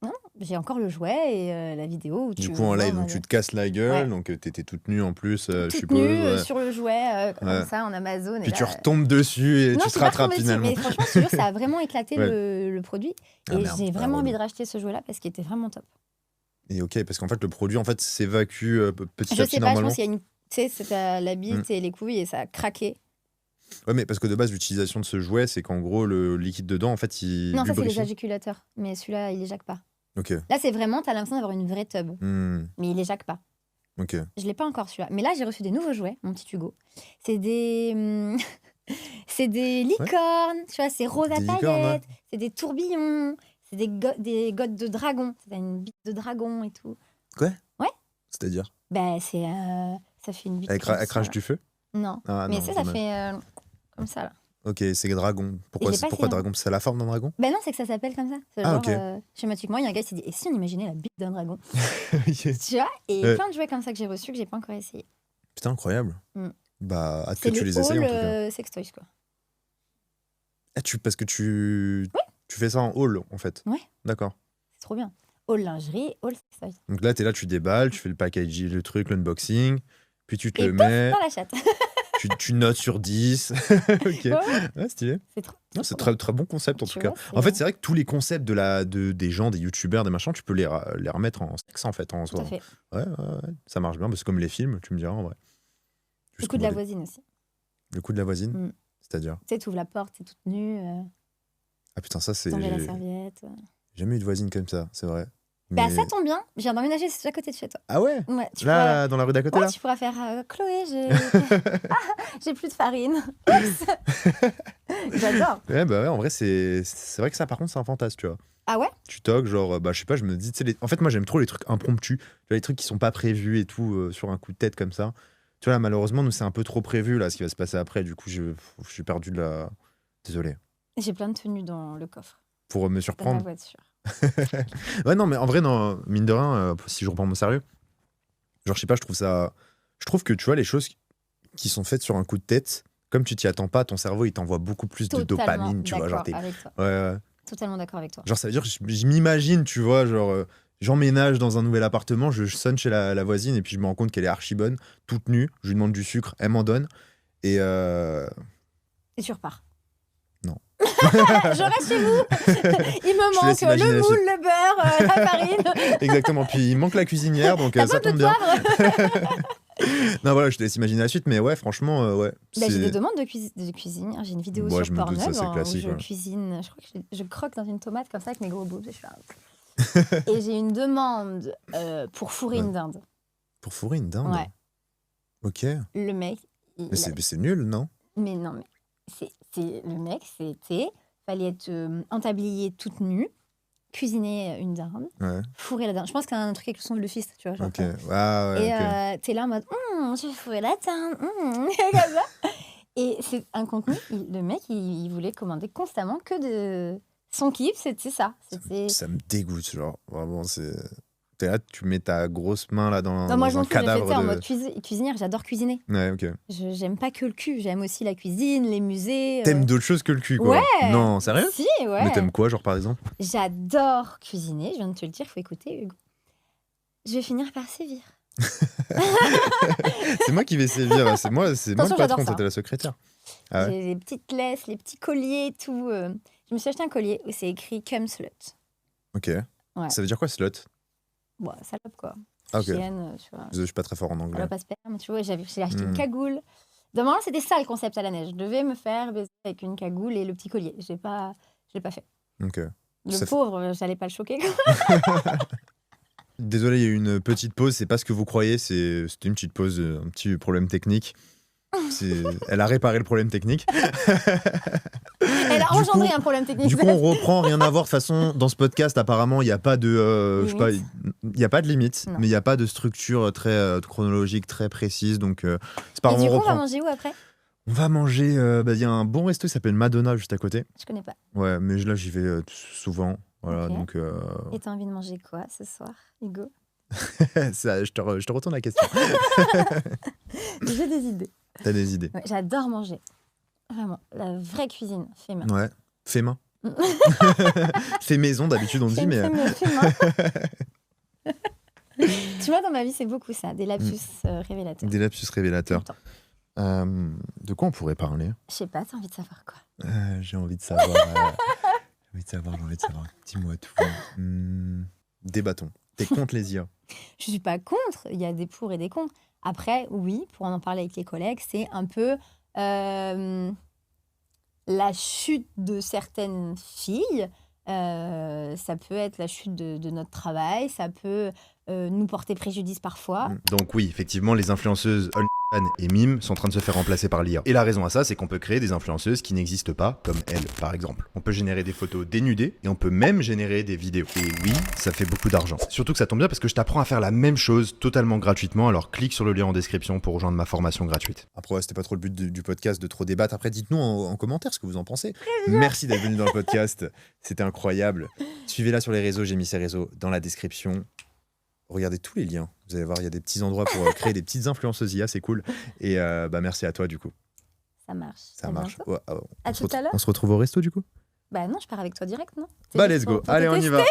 Non, j'ai encore le jouet et la vidéo où tu... Du coup, en live, donc mode- tu te casses la gueule, Ouais. donc t'étais toute nue en plus, je toute suppose. nue ouais. sur le jouet, comme Ouais. ça, en Amazon. Puis et tu là, retombes dessus et non, tu je te suis pas rattrapes retombée dessus, finalement. mais franchement, je te jure, ça a vraiment éclaté Ouais. le produit. Ah, Et merde, j'ai ah, vraiment envie relou. de racheter ce jouet-là parce qu'il était vraiment top. Et ok, parce qu'en fait, le produit en fait s'évacue petit Je à petit sais pas, je normalement. pense qu'il y a une... Tu sais, c'est la bite et les couilles et ça a craqué. Ouais, mais parce que de base, l'utilisation de ce jouet, c'est qu'en gros, le liquide dedans, en fait, il Non, ça, c'est les lubrifie. éjaculateurs. Mais celui-là, il éjacque pas. Ok. Là, c'est vraiment, t'as l'impression d'avoir une vraie tub. Hmm, Mais il éjacque pas. ok. Je l'ai pas encore, celui-là. Mais là, j'ai reçu des nouveaux jouets, mon petit Hugo. C'est des... c'est des licornes, tu vois, c'est rose à Des licornes, paillettes, c'est des tourbillons, c'est des gottes de dragon. T'as une bite de dragon et tout. Quoi? Ouais. C'est-à-dire? Ben, c'est... ça fait une bite Elle comme ça, crache là. du feu? Non. Ah, Mais non, ça dommage. fait comme ça, là. Ok, c'est dragon. Pourquoi, j'ai pas pourquoi essayé, dragon? Parce que c'est la forme d'un dragon? Ben non, c'est que ça s'appelle comme ça. C'est Ah, genre, ok. schématiquement, il y a un gars qui s'est dit, et si on imaginait la bite d'un dragon? Ok. Tu vois? Et Ouais. plein de jouets comme ça que j'ai reçus que j'ai pas encore essayé. Putain, incroyable. Mm. Bah, hâte que C'est tu le les essayes en haul tout cas. sextoys, quoi. Ah, parce que tu fais ça en haul en fait. Ouais. D'accord. C'est trop bien. Haul lingerie, haul sextoys. Donc là, t'es là, tu déballes, tu fais le packaging, le truc, l'unboxing, puis tu te Et le pof, mets, dans la chatte. tu notes sur 10. Ok. Ouais. Ouais, stylé. C'est trop. Non, c'est très, très bon concept en Tu tout cas. vois, c'est En fait, bon. c'est vrai que tous les concepts des gens, des youtubeurs, des machins, tu peux les remettre en sexe en fait. En Tout soi. à fait. Ouais, ça marche bien. C'est comme les films, tu me diras en vrai. Le Juste coup de la qu'on voit voisine aussi. le coup de la voisine, Mm. c'est-à-dire. Tu sais, tu ouvres la porte, t'es toute nue, Ah putain, ça c'est. t'enlèves la J'ai serviette. jamais eu de voisine comme ça, c'est vrai. Bah, Mais- ça tombe bien, je viens d'emménager, c'est à côté de chez toi. Ah ouais? Ouais, tu Là, dans la rue d'à côté pourras... là? ouais, tu pourras faire Chloé, j'ai plus de farine. Oups. J'adore. Ouais, bah ouais, en vrai, c'est vrai que ça, par contre, c'est un fantasme, tu vois. Ah ouais? Tu toques, genre, bah, je sais pas, je me dis, tu sais, en fait, moi, j'aime trop les trucs impromptus, tu vois, les trucs qui sont pas prévus et tout, sur un coup de tête comme ça. Tu vois, là, malheureusement, nous, c'est un peu trop prévu, là, ce qui va se passer après, du coup, je suis perdu de la. Désolé. J'ai plein de tenues dans le coffre, Pour me dans ma surprendre. voiture. Ouais, non, mais en vrai, non, mine de rien, si je reprends mon sérieux, genre, je sais pas, je trouve que, tu vois, les choses qui sont faites sur un coup de tête, comme tu t'y attends pas, ton cerveau, il t'envoie beaucoup plus de Totalement dopamine, tu vois, genre, d'accord avec toi. Ouais. Totalement d'accord avec toi. Genre, ça veut dire que je m'imagine, tu vois, genre, j'emménage dans un nouvel appartement, je sonne chez la voisine et puis je me rends compte qu'elle est archi bonne, toute nue, je lui demande du sucre, elle m'en donne. Et Et tu repars. Non. Je reste chez vous. Il me Je laisse manque imaginer le la moule, suite. le beurre, la farine. exactement. Puis il manque la cuisinière, donc T'as ça pas tombe de bien. poivre. Non, voilà, je te laisse imaginer la suite, mais ouais, franchement, ouais. Bah, j'ai c'est- des demandes de cuisine. J'ai une vidéo Ouais, je sur me doute, ça, Pornhub c'est où classique, je ouais. cuisine. Je crois que je croque dans une tomate comme ça avec mes gros boobs. Je suis là. Et j'ai une demande pour fourrer une dinde. Pour fourrer une dinde. Ouais. Ok. Le mec. Mais c'est nul, non? Mais non, mais le mec, c'était. Fallait être entablier toute nue, cuisiner une dinde, Ouais. fourrer la dinde. Je pense que c'est un truc avec le son de le fist, tu vois. Genre, Ok. Ah ouais, et ok. t'es là en mode je vais fourrer la dinde, comme ça. Et c'est un contenu, le mec, il voulait commander constamment que de. Son kiff, c'était ça. C'était. Ça me dégoûte, genre, vraiment, c'est. T'es là, tu mets ta grosse main là dans, Non, moi, dans je un m'en fous, j'ai fait cadavre ça en de. mode cuisinière, j'adore cuisiner. Ouais, ok. J'aime pas que le cul, j'aime aussi la cuisine, les musées. T'aimes d'autres choses que le cul, quoi. Ouais. Non, sérieux? Si, ouais. Mais t'aimes quoi, genre, par exemple? J'adore cuisiner, je viens de te le dire, faut écouter, Hugo. Je vais finir par sévir. C'est moi qui vais sévir. C'est moi Attention, le patron, j'adore ça. t'étais la secrétaire. Ah ouais. J'ai les petites laisses, les petits colliers, tout. Je me suis acheté un collier où c'est écrit Cum Slut. Ok. Ouais. Ça veut dire quoi, slut? Bon, salope quoi. Ah, ok. Chienne, tu vois. Je suis pas très fort en anglais. Salope à sperme, tu vois. J'ai acheté une Hmm. cagoule. Normalement, c'était ça le concept à la neige. Je devais me faire baiser avec une cagoule et le petit collier. Je l'ai pas fait. Ok. Le Ça fait- pauvre, j'allais pas le choquer. Quoi. Désolé, il y a eu une petite pause. C'est pas ce que vous croyez. C'était une petite pause, un petit problème technique. Elle a réparé le problème technique. Elle a Du engendré coup- un problème technique. Du coup, on reprend, rien à voir. De toute façon, dans ce podcast, apparemment, il n'y a pas de, je sais pas, Limite. il y a pas de limite, Non. mais il n'y a pas de structure très chronologique, très précise. Donc, c'est pas Et du vraiment coup, on va reprend. manger où après? On va manger. Il y a un bon resto qui s'appelle Madonna juste à côté. Je connais pas. Ouais, mais là, j'y vais souvent. Voilà, Ok. donc Et t'as envie de manger quoi ce soir, Hugo? je te retourne la question. J'ai des idées. T'as des idées? Ouais, j'adore manger. Vraiment, la vraie cuisine, fait main. Ouais. Fait main. Fait maison, d'habitude, on dit, Fais- mais. fais main. Tu vois, dans ma vie, c'est beaucoup ça, des lapsus révélateurs. Des lapsus Tout le révélateurs. temps. De quoi on pourrait parler? Je sais pas, t'as envie de savoir quoi? J'ai envie de savoir. J'ai envie de savoir. Dis-moi tout. Débattons. T'es contre les IA? Je suis pas contre, il y a des pour et des contre. Après, oui, pour en parler avec les collègues, c'est un peu la chute de certaines filles. Ça peut être la chute de notre travail, ça peut nous porter préjudice parfois. Donc oui, effectivement, les influenceuses OnlyFans et Mime sont en train de se faire remplacer par l'IA. Et la raison à ça, c'est qu'on peut créer des influenceuses qui n'existent pas, comme elle, par exemple. On peut générer des photos dénudées, et on peut même générer des vidéos. Et oui, ça fait beaucoup d'argent. Surtout que ça tombe bien parce que je t'apprends à faire la même chose totalement gratuitement, alors clique sur le lien en description pour rejoindre ma formation gratuite. Après, ouais, c'était pas trop le but du podcast de trop débattre. Après, dites-nous en commentaire ce que vous en pensez. Merci d'être venu dans le podcast. C'était incroyable. Suivez-la sur les réseaux. J'ai mis ses réseaux dans la description. Regardez tous les liens. Vous allez voir, il y a des petits endroits pour créer des petites influenceuses IA. C'est cool. Et merci à toi, du coup. Ça marche. Ça À marche. bientôt. Ouais, À tout à l'heure. on se retrouve au resto, du coup? Bah non, je pars avec toi direct, non? Bah, let's go. Allez, on y va.